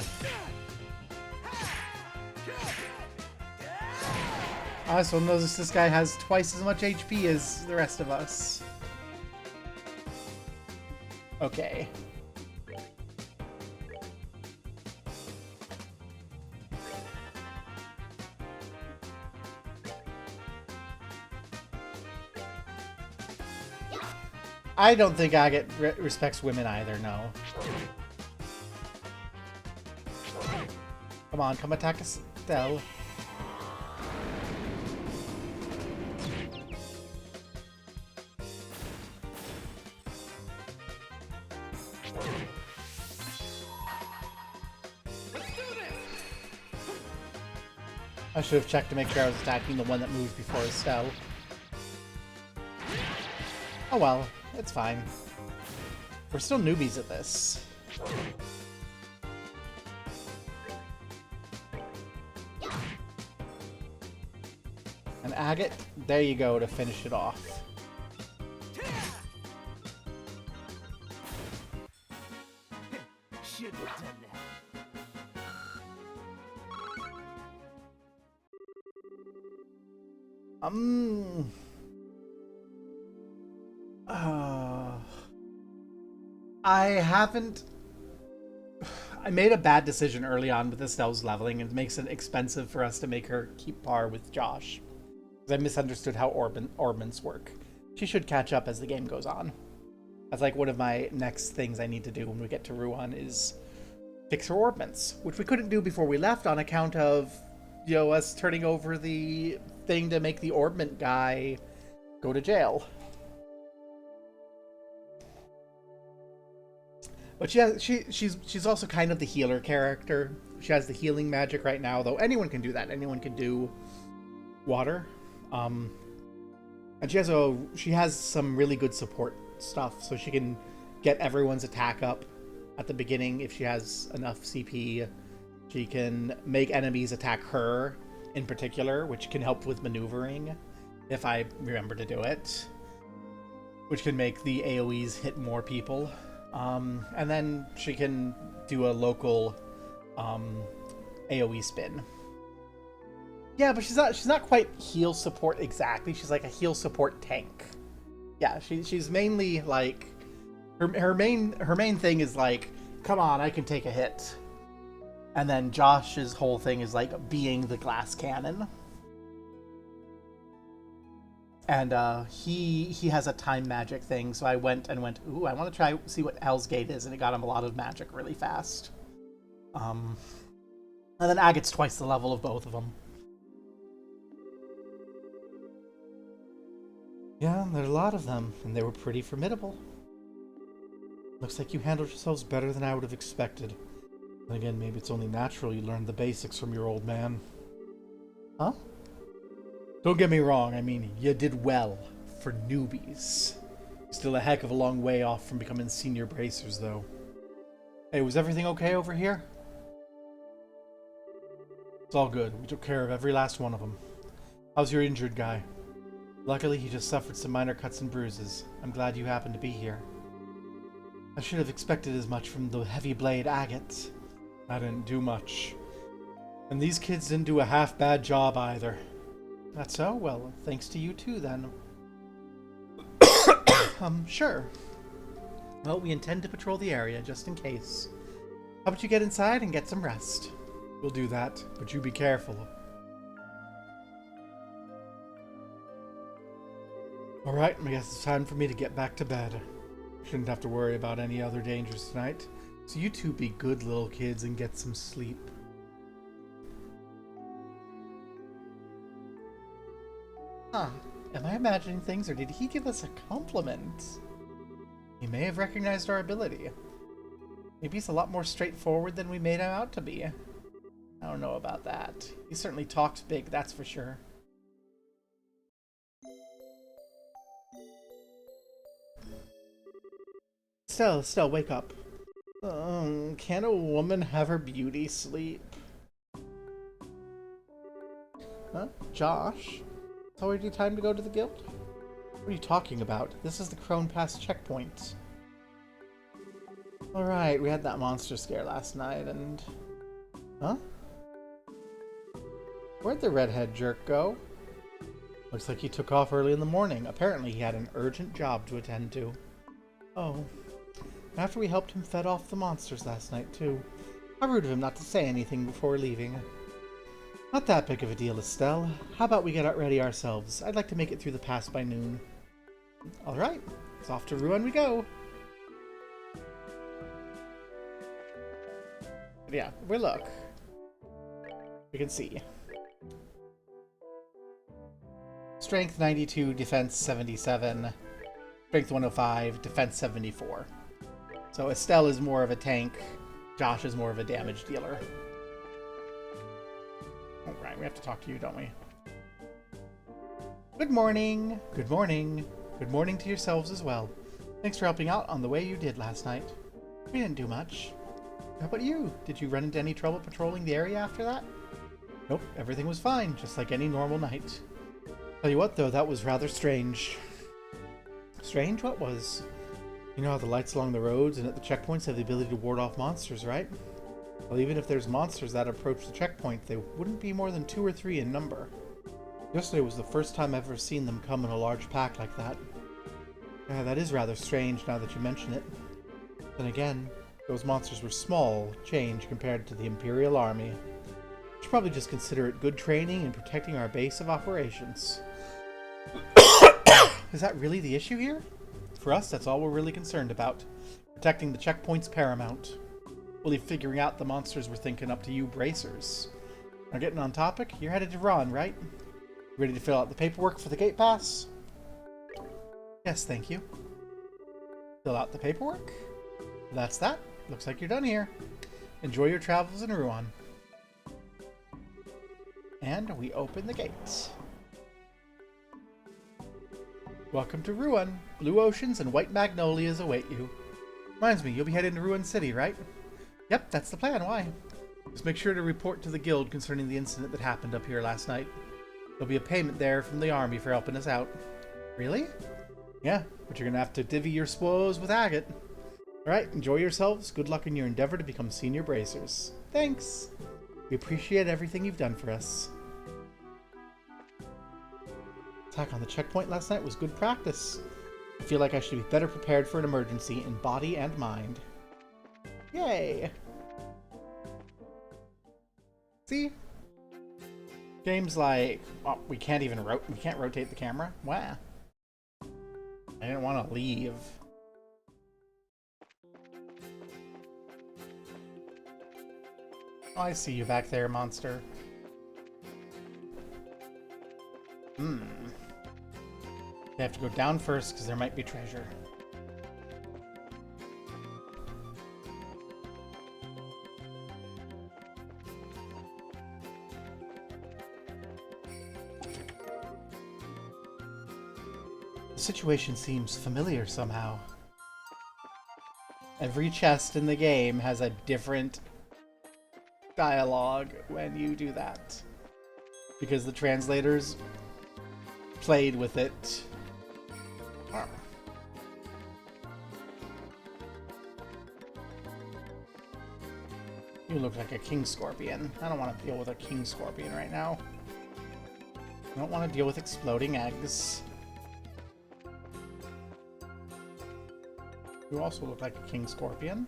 A: I also noticed this guy has twice as much HP as the rest of us. Okay. I don't think Agate respects women either, no. Come on, come attack Estelle. I should have checked to make sure I was attacking the one that moved before Estelle. Oh well, it's fine. We're still newbies at this. And Agate, there you go to finish it off.
B: Should have done that.
A: I haven't... I made a bad decision early on with Estelle's leveling, and it makes it expensive for us to make her keep par with Josh. Because I misunderstood how orbments work. She should catch up as the game goes on. That's like one of my next things I need to do when we get to Ruan is fix her orbments, which we couldn't do before we left on account of, you know, us turning over the thing to make the orbment guy go to jail. But she's also kind of the healer character. She has the healing magic right now, though anyone can do that. Anyone can do water. And she has some really good support stuff, so she can get everyone's attack up at the beginning if she has enough CP. She can make enemies attack her in particular, which can help with maneuvering if I remember to do it, which can make the AoEs hit more people. And then she can do a local AoE spin. Yeah, but she's not quite heal support exactly. She's like a heal support tank. Yeah, she's mainly like her main thing is like, come on, I can take a hit. And then Josh's whole thing is like being the glass cannon. And he has a time magic thing, so I went, ooh, I want to see what Hell's Gate is, and it got him a lot of magic really fast. And then Agate's twice the level of both of them. Yeah, there's a lot of them, and they were pretty formidable. Looks like you handled yourselves better than I would have expected. Then again, maybe it's only natural you learned the basics from your old man. Huh? Don't get me wrong, I mean, you did well for newbies. Still a heck of a long way off from becoming senior bracers, though. Hey, was everything okay over here? It's all good. We took care of every last one of them. How's your injured guy? Luckily, he just suffered some minor cuts and bruises. I'm glad you happened to be here. I should have expected as much from the heavy blade Agate. I didn't do much. And these kids didn't do a half-bad job either. That's so? Well, thanks to you too, then. Sure. Well, we intend to patrol the area, just in case. How about you get inside and get some rest? We'll do that, but you be careful. Alright, I guess it's time for me to get back to bed. Shouldn't have to worry about any other dangers tonight. So you two be good little kids and get some sleep. Huh. Am I imagining things, or did he give us a compliment? He may have recognized our ability. Maybe he's a lot more straightforward than we made him out to be. I don't know about that. He certainly talks big, that's for sure. Estelle, wake up. Can a woman have her beauty sleep? Huh? Josh? It's already time to go to the guild? What are you talking about? This is the Crone Pass checkpoint. Alright, we had that monster scare last night and... Huh? Where'd the redhead jerk go? Looks like he took off early in the morning. Apparently he had an urgent job to attend to. Oh. After we helped him fed off the monsters last night, too. How rude of him not to say anything before leaving. Not that big of a deal, Estelle. How about we get ready ourselves? I'd like to make it through the pass by noon. Alright, it's off to Ruin we go. Yeah, we look. We can see. Strength 92, Defense 77. Strength 105, Defense 74. So Estelle is more of a tank, Josh is more of a damage dealer. Alright, we have to talk to you, don't we? Good morning! Good morning! Good morning to yourselves as well. Thanks for helping out on the way you did last night. We didn't do much. How about you? Did you run into any trouble patrolling the area after that? Nope, everything was fine, just like any normal night. Tell you what though, that was rather strange. Strange? What was? You know how the lights along the roads and at the checkpoints have the ability to ward off monsters, right? Well, even if there's monsters that approach the checkpoint, they wouldn't be more than 2 or 3 in number. Yesterday was the first time I've ever seen them come in a large pack like that. Yeah, that is rather strange now that you mention it. Then again, those monsters were small change compared to the Imperial Army. We should probably just consider it good training and protecting our base of operations. Is that really the issue here? For us, that's all we're really concerned about. Protecting the checkpoint's paramount. We'll be figuring out the monsters we're thinking up to you bracers. Now getting on topic, you're headed to Ron, right? Ready to fill out the paperwork for the gate pass? Yes, thank you. Fill out the paperwork? That's that. Looks like you're done here. Enjoy your travels in Ruan. And we open the gates. Welcome to Ruin. Blue oceans and white magnolias await you. Reminds me, you'll be heading to Ruin City, right? Yep, that's the plan. Why? Just make sure to report to the guild concerning the incident that happened up here last night. There'll be a payment there from the army for helping us out. Really? Yeah, but you're gonna have to divvy your spoils with Agate. Alright, enjoy yourselves. Good luck in your endeavor to become senior bracers. Thanks. We appreciate everything you've done for us. Attack on the checkpoint last night was good practice. I feel like I should be better prepared for an emergency in body and mind. Yay! See? Games like... Oh, we can't rotate the camera? Wow. I didn't want to leave. Oh, I see you back there, monster. You have to go down first because there might be treasure. The situation seems familiar somehow. Every chest in the game has a different dialogue when you do that. Because the translators played with it. Oh. You look like a king scorpion. I don't want to deal with a king scorpion right now. I don't want to deal with exploding eggs. You also look like a king scorpion.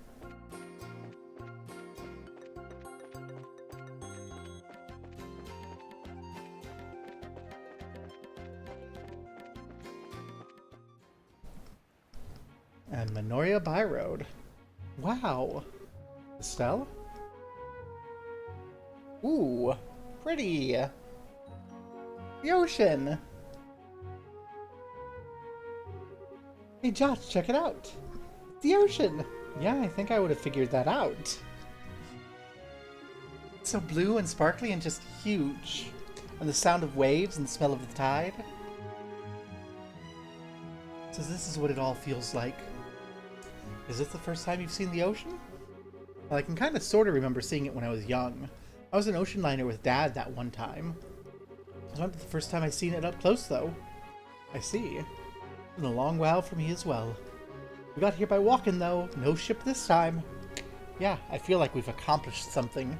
A: And Minoria Byroad. Wow. Estelle? Ooh, pretty. The ocean. Hey Josh, check it out. The ocean. Yeah, I think I would have figured that out. It's so blue and sparkly and just huge. And the sound of waves and the smell of the tide. So this is what it all feels like. Is this the first time you've seen the ocean? Well, I can kind of sort of remember seeing it when I was young. I was an ocean liner with Dad that one time. I remember the first time I seen it up close, though. I see. It's been a long while for me as well. We got here by walking, though. No ship this time. Yeah, I feel like we've accomplished something.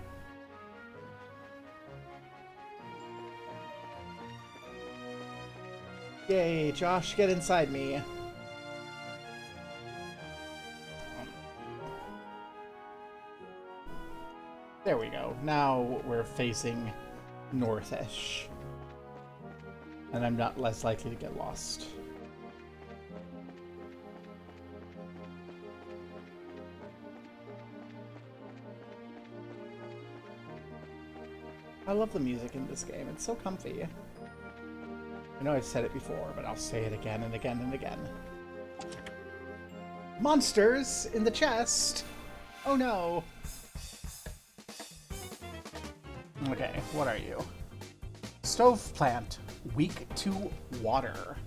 A: Yay, Josh, get inside me. There we go. Now we're facing northish. And I'm not less likely to get lost. I love the music in this game. It's so comfy. I know I've said it before, but I'll say it again and again and again. Monsters in the chest! Oh no! Okay, what are you? Stove plant, weak to water.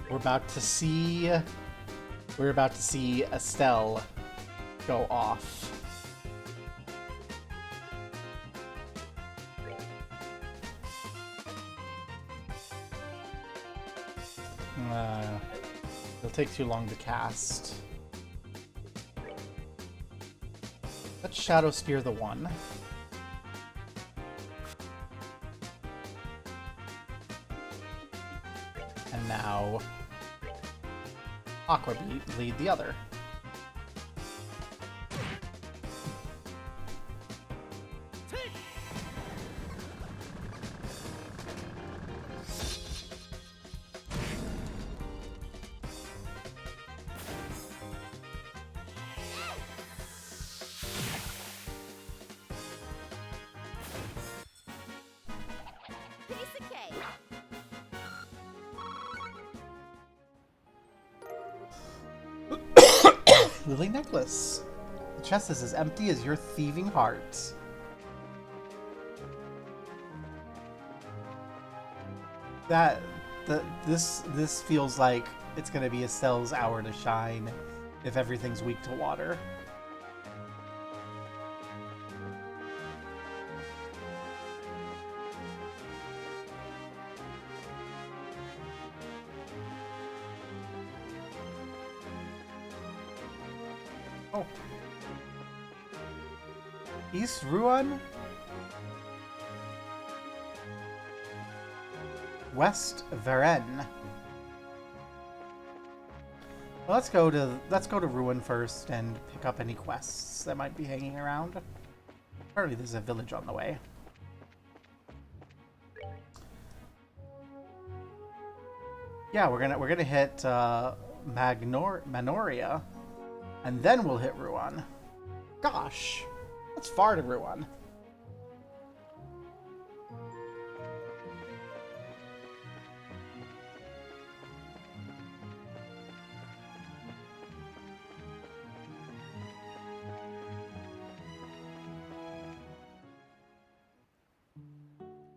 A: We're about to see Estelle go off. It'll take too long to cast. Let's Shadow Spear the one. And now Aqua lead the other.
C: Piece of cake.
A: Lily necklace. The chest is as empty as your thieving heart. This feels like it's gonna be Estelle's hour to shine if everything's weak to water. Oh. East Ruan? West Varen. Well, let's go to Ruin first and pick up any quests that might be hanging around. Apparently there's a village on the way. Yeah, we're gonna hit Manoria, and then we'll hit Ruan. Gosh, that's far to Ruan.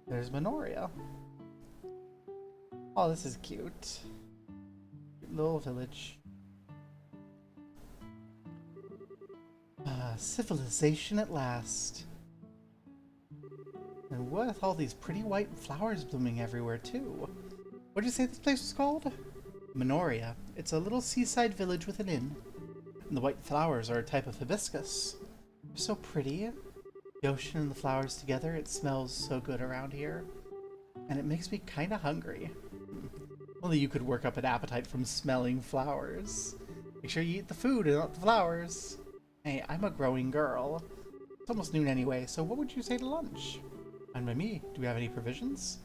A: There's Manoria. Oh, this is cute. Little village. Civilization at last. And with all these pretty white flowers blooming everywhere, too. What did you say this place was called? Manoria. It's a little seaside village with an inn. And the white flowers are a type of hibiscus. They're so pretty. The ocean and the flowers together, it smells so good around here. And it makes me kinda hungry. Only you could work up an appetite from smelling flowers. Make sure you eat the food and not the flowers. Hey, I'm a growing girl. It's almost noon anyway, so what would you say to lunch? And by me, do we have any provisions?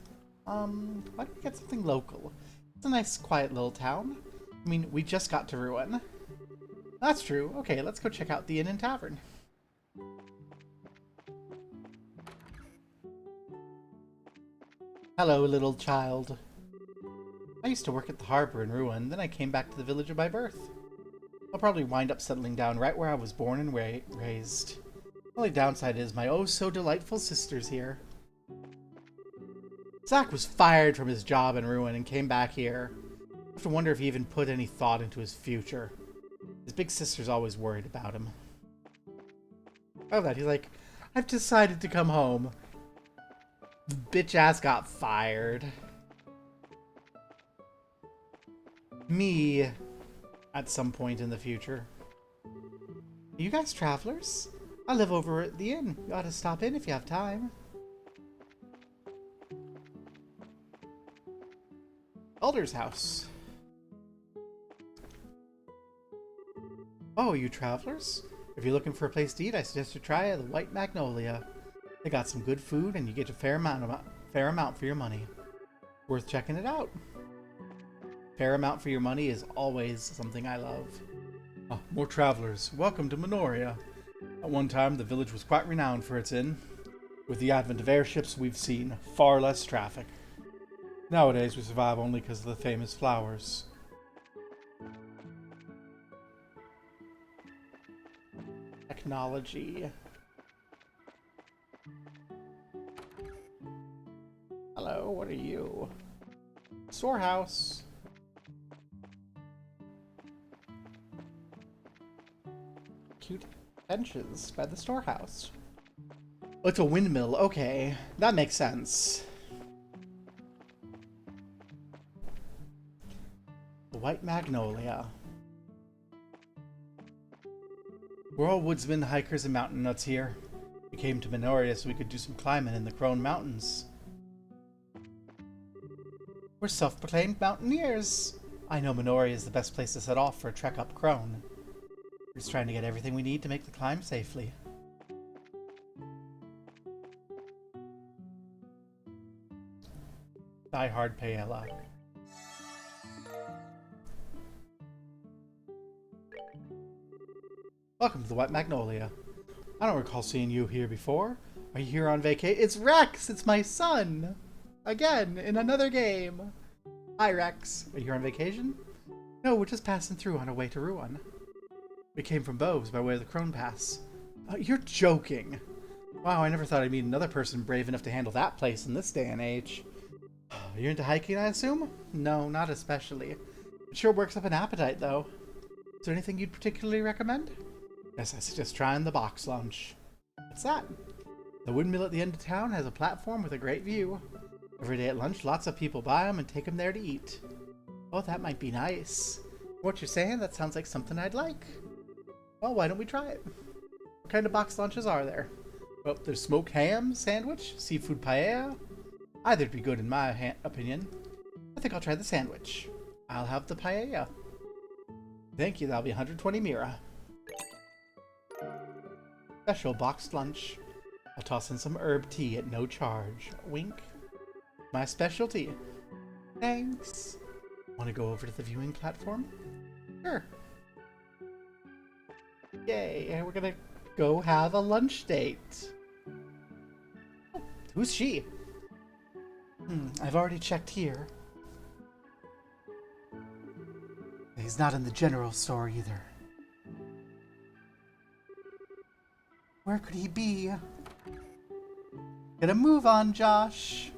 A: Why don't we get something local? It's a nice, quiet little town. I mean, we just got to Ruin. That's true. Okay, let's go check out the inn and tavern. Hello, little child. I used to work at the harbor in Ruin, then I came back to the village of my birth. I'll probably wind up settling down right where I was born and raised. The only downside is my oh-so-delightful sister's here. Zack was fired from his job in Ruin and came back here. I have to wonder if he even put any thought into his future. His big sister's always worried about him. I love that. He's like, I've decided to come home. Bitch ass got fired. Me, at some point in the future. Are you guys travelers? I live over at the inn. You ought to stop in if you have time. Elder's house. Oh, you travelers? If you're looking for a place to eat, I suggest you try the White Magnolia. They got some good food, and you get a fair amount for your money. Worth checking it out. Fair amount for your money is always something I love. Ah, more travelers. Welcome to Minoria. At one time, the village was quite renowned for its inn. With the advent of airships, we've seen far less traffic. Nowadays, we survive only because of the famous flowers. Technology. Hello, what are you? Storehouse. Cute benches by the storehouse. Oh, it's a windmill. Okay, that makes sense. The White Magnolia. We're all woodsmen, hikers, and mountain nuts here. We came to Minoria so we could do some climbing in the Crone Mountains. We're self-proclaimed mountaineers. I know Minoria is the best place to set off for a trek up Crone. We're just trying to get everything we need to make the climb safely. Die Hard Paella. Welcome to the White Magnolia. I don't recall seeing you here before. Are you here on vacation? It's Rex! It's my son! Again, in another game. Hi, Rex. Are you here on vacation? No, we're just passing through on our way to Ruin. We came from Boves by way of the Crone Pass. You're joking. Wow, I never thought I'd meet another person brave enough to handle that place in this day and age. You're into hiking, I assume? No, not especially. It sure works up an appetite, though. Is there anything you'd particularly recommend? Yes, I suggest trying the box lunch. What's that? The windmill at the end of town has a platform with a great view. Every day at lunch, lots of people buy them and take them there to eat. Oh, that might be nice. What you're saying, that sounds like something I'd like. Well, why don't we try it? What kind of box lunches are there? Well, there's smoked ham sandwich, seafood paella. Either'd be good in my opinion. I think I'll try the sandwich. I'll have the paella. Thank you, that'll be 120 mira. Special boxed lunch. I'll toss in some herb tea at no charge. Wink. My specialty. Thanks. Want to go over to the viewing platform? Sure. Yay, we're gonna go have a lunch date. Oh, who's she? I've already checked here. He's not in the general store either. Where could he be? Get a move on, Josh.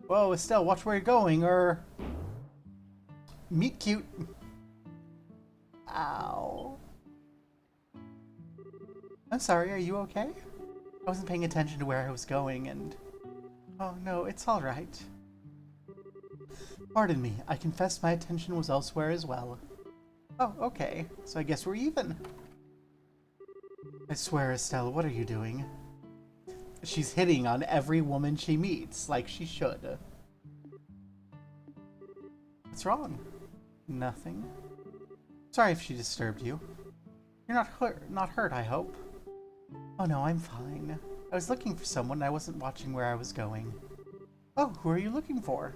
A: Whoa, Estelle, watch where you're going, or... Meet cute. Ow. I'm sorry, are you okay? I wasn't paying attention to where I was going, and... Oh, no, it's alright. Pardon me, I confess my attention was elsewhere as well. Oh, okay, so I guess we're even. I swear, Estelle, what are you doing? She's hitting on every woman she meets, like she should. What's wrong? Nothing. Sorry if she disturbed you. You're not hurt, I hope. Oh no, I'm fine. I was looking for someone and I wasn't watching where I was going. Oh, who are you looking for?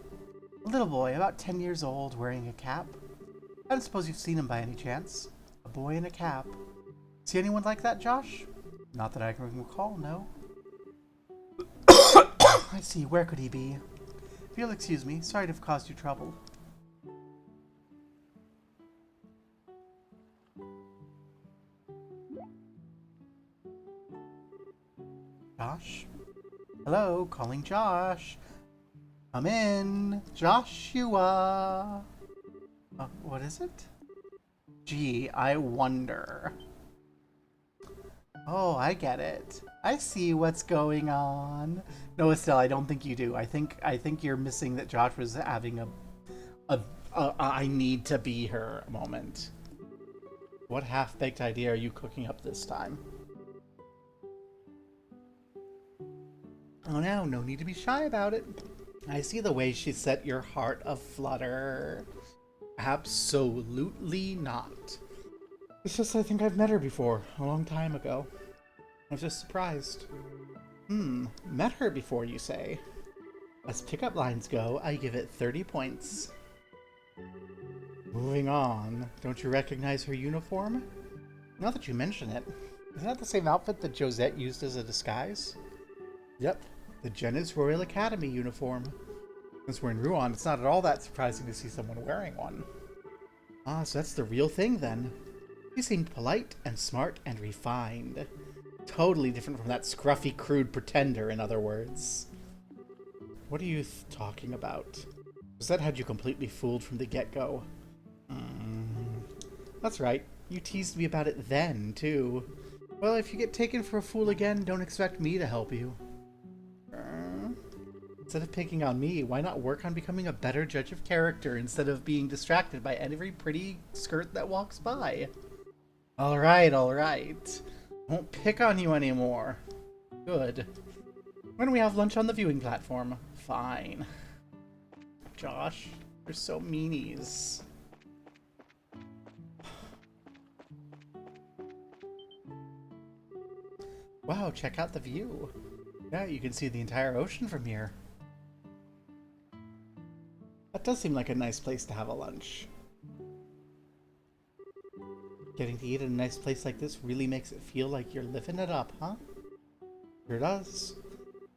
A: A little boy, about 10 years old, wearing a cap. I don't suppose you've seen him by any chance. A boy in a cap. See anyone like that, Josh? Not that I can recall, no. I see. Where could he be? If you'll excuse me, sorry to have caused you trouble. Josh? Hello, calling Josh. Come in, Joshua. What is it? Gee, I wonder. Oh, I get it. I see what's going on. No, Estelle, I don't think you do. I think you're missing that Josh was having a I need to be her moment. What half-baked idea are you cooking up this time? Oh no, no need to be shy about it. I see the way she set your heart aflutter. Absolutely not. It's just I think I've met her before, a long time ago. I was just surprised. Met her before, you say? As pickup lines go, I give it 30 points. Moving on, don't you recognize her uniform? Now that you mention it, isn't that the same outfit that Josette used as a disguise? Yep, the Jenna's Royal Academy uniform. Since we're in Rouen, it's not at all that surprising to see someone wearing one. Ah, so that's the real thing then. She seemed polite and smart and refined. Totally different from that scruffy, crude pretender, in other words. What are you talking about? Josette had you completely fooled from the get-go. That's right. You teased me about it then, too. Well, if you get taken for a fool again, don't expect me to help you. Instead of picking on me, why not work on becoming a better judge of character instead of being distracted by every pretty skirt that walks by? Alright, alright. Won't pick on you anymore. Good. When do we have lunch on the viewing platform? Fine. Josh, you're so meanies. Wow, check out the view. Yeah, you can see the entire ocean from here. That does seem like a nice place to have a lunch. Getting to eat at a nice place like this really makes it feel like you're living it up, huh? Sure does.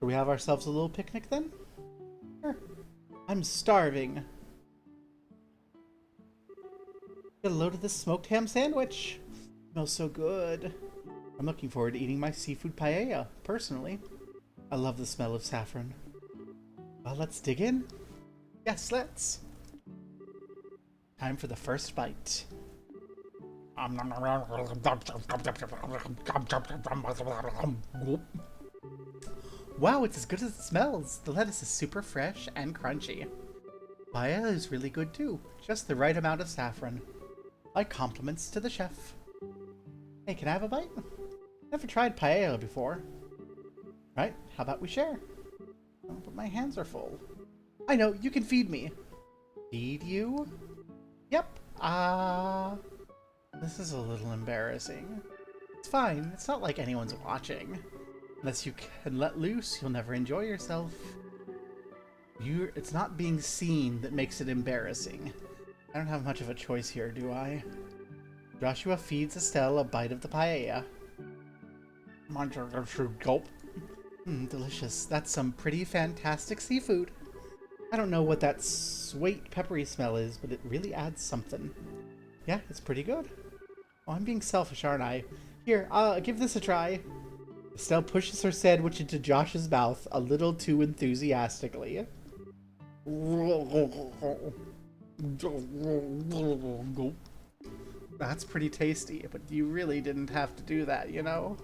A: Do we have ourselves a little picnic then? Sure. I'm starving. Get a load of this smoked ham sandwich. Smells so good. I'm looking forward to eating my seafood paella, personally. I love the smell of saffron. Well, let's dig in. Yes, let's. Time for the first bite. Wow, it's as good as it smells. The lettuce is super fresh and crunchy. Paella is really good too. Just the right amount of saffron. My compliments to the chef. Hey, can I have a bite? Never tried paella before. Right, how about we share? Oh, but my hands are full. I know, you can feed me. Feed you? Yep. This is a little embarrassing. It's fine, it's not like anyone's watching. Unless you can let loose, you'll never enjoy yourself. It's not being seen that makes it embarrassing. I don't have much of a choice here, do I? Joshua feeds Estelle a bite of the paella. Gulp. Delicious. That's some pretty fantastic seafood. I don't know what that sweet, peppery smell is, but it really adds something. Yeah, it's pretty good. Oh, I'm being selfish, aren't I? Here, give this a try. Estelle pushes her sandwich into Josh's mouth a little too enthusiastically. That's pretty tasty, but you really didn't have to do that, you know?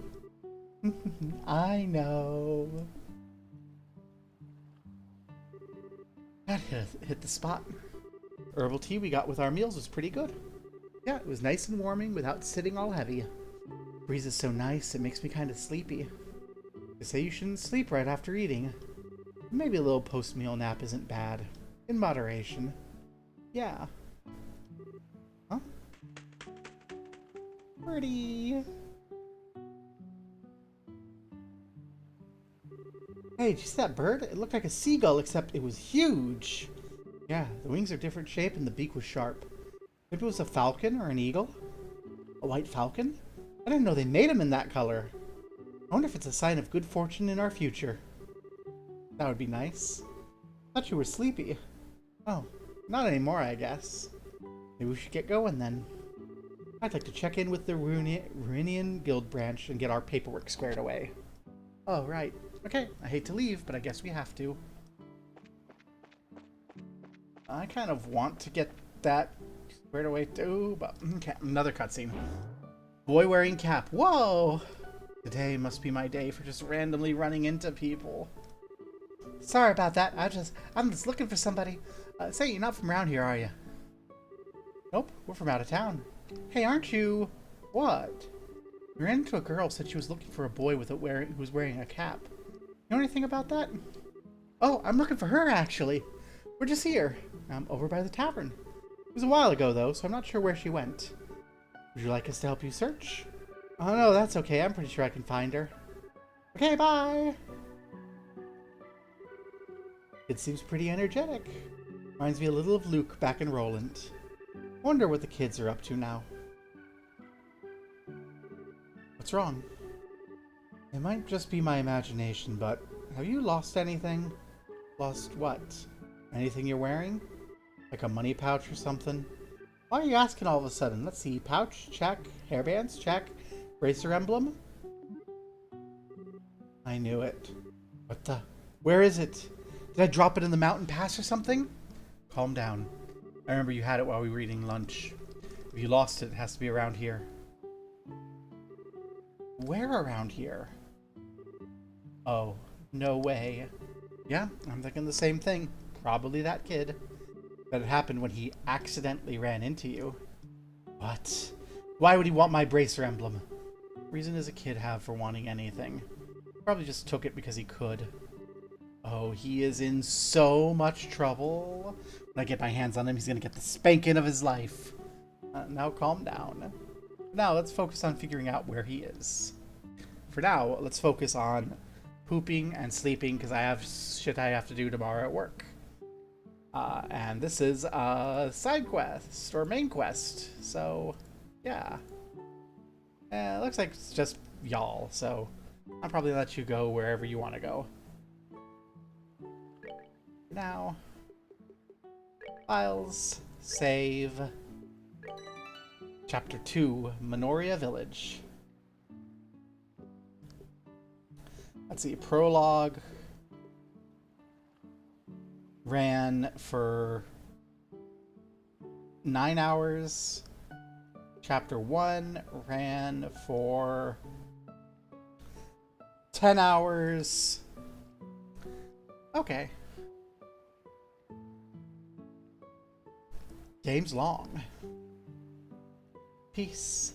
A: I know. That hit the spot. Herbal tea we got with our meals was pretty good. Yeah, it was nice and warming without sitting all heavy. Breeze is so nice, it makes me kind of sleepy. They say you shouldn't sleep right after eating. Maybe a little post-meal nap isn't bad. In moderation. Yeah. Huh? Pretty. Hey, did you see that bird? It looked like a seagull, except it was huge. Yeah, the wings are different shape and the beak was sharp. Maybe it was a falcon or an eagle? A white falcon? I didn't know they made them in that color. I wonder if it's a sign of good fortune in our future. That would be nice. Thought you were sleepy. Oh, not anymore, I guess. Maybe we should get going then. I'd like to check in with the Ruinian Guild branch and get our paperwork squared away. Oh, right. Okay, I hate to leave, but I guess we have to. I kind of want to get that squared away too, but okay, another cutscene. Boy wearing cap. Whoa! Today must be my day for just randomly running into people. Sorry about that. I'm just looking for somebody. Say, you're not from around here, are you? Nope, we're from out of town. Hey, aren't you? What? We ran into a girl who said she was looking for a boy who was wearing a cap. You know anything about that? Oh, I'm looking for her, actually. We're just here. Over by the tavern. It was a while ago, though, so I'm not sure where she went. Would you like us to help you search? Oh, no, that's okay. I'm pretty sure I can find her. Okay, bye! It seems pretty energetic. Reminds me a little of Luke back in Roland. Wonder what the kids are up to now. What's wrong? It might just be my imagination, but have you lost anything? Lost what? Anything you're wearing? Like a money pouch or something? Why are you asking all of a sudden? Let's see. Pouch? Check. Hairbands? Check. Bracer emblem? I knew it. What the? Where is it? Did I drop it in the mountain pass or something? Calm down. I remember you had it while we were eating lunch. If you lost it, it has to be around here. Where around here? Oh, no way. Yeah, I'm thinking the same thing. Probably that kid. But it happened when he accidentally ran into you. What? Why would he want my bracer emblem? What reason does a kid have for wanting anything? Probably just took it because he could. Oh, he is in so much trouble. When I get my hands on him, he's gonna get the spanking of his life. Now calm down. Now let's focus on figuring out where he is. For now, let's focus on pooping and sleeping because I have shit I have to do tomorrow at work. And this is a side quest or main quest. So, yeah. It looks like it's just y'all. So, I'll probably let you go wherever you want to go. Now, files, save, Chapter 2, Minoria Village. Let's see, prologue ran for 9 hours. Chapter 1 ran for 10 hours. Okay. Game's long. Peace.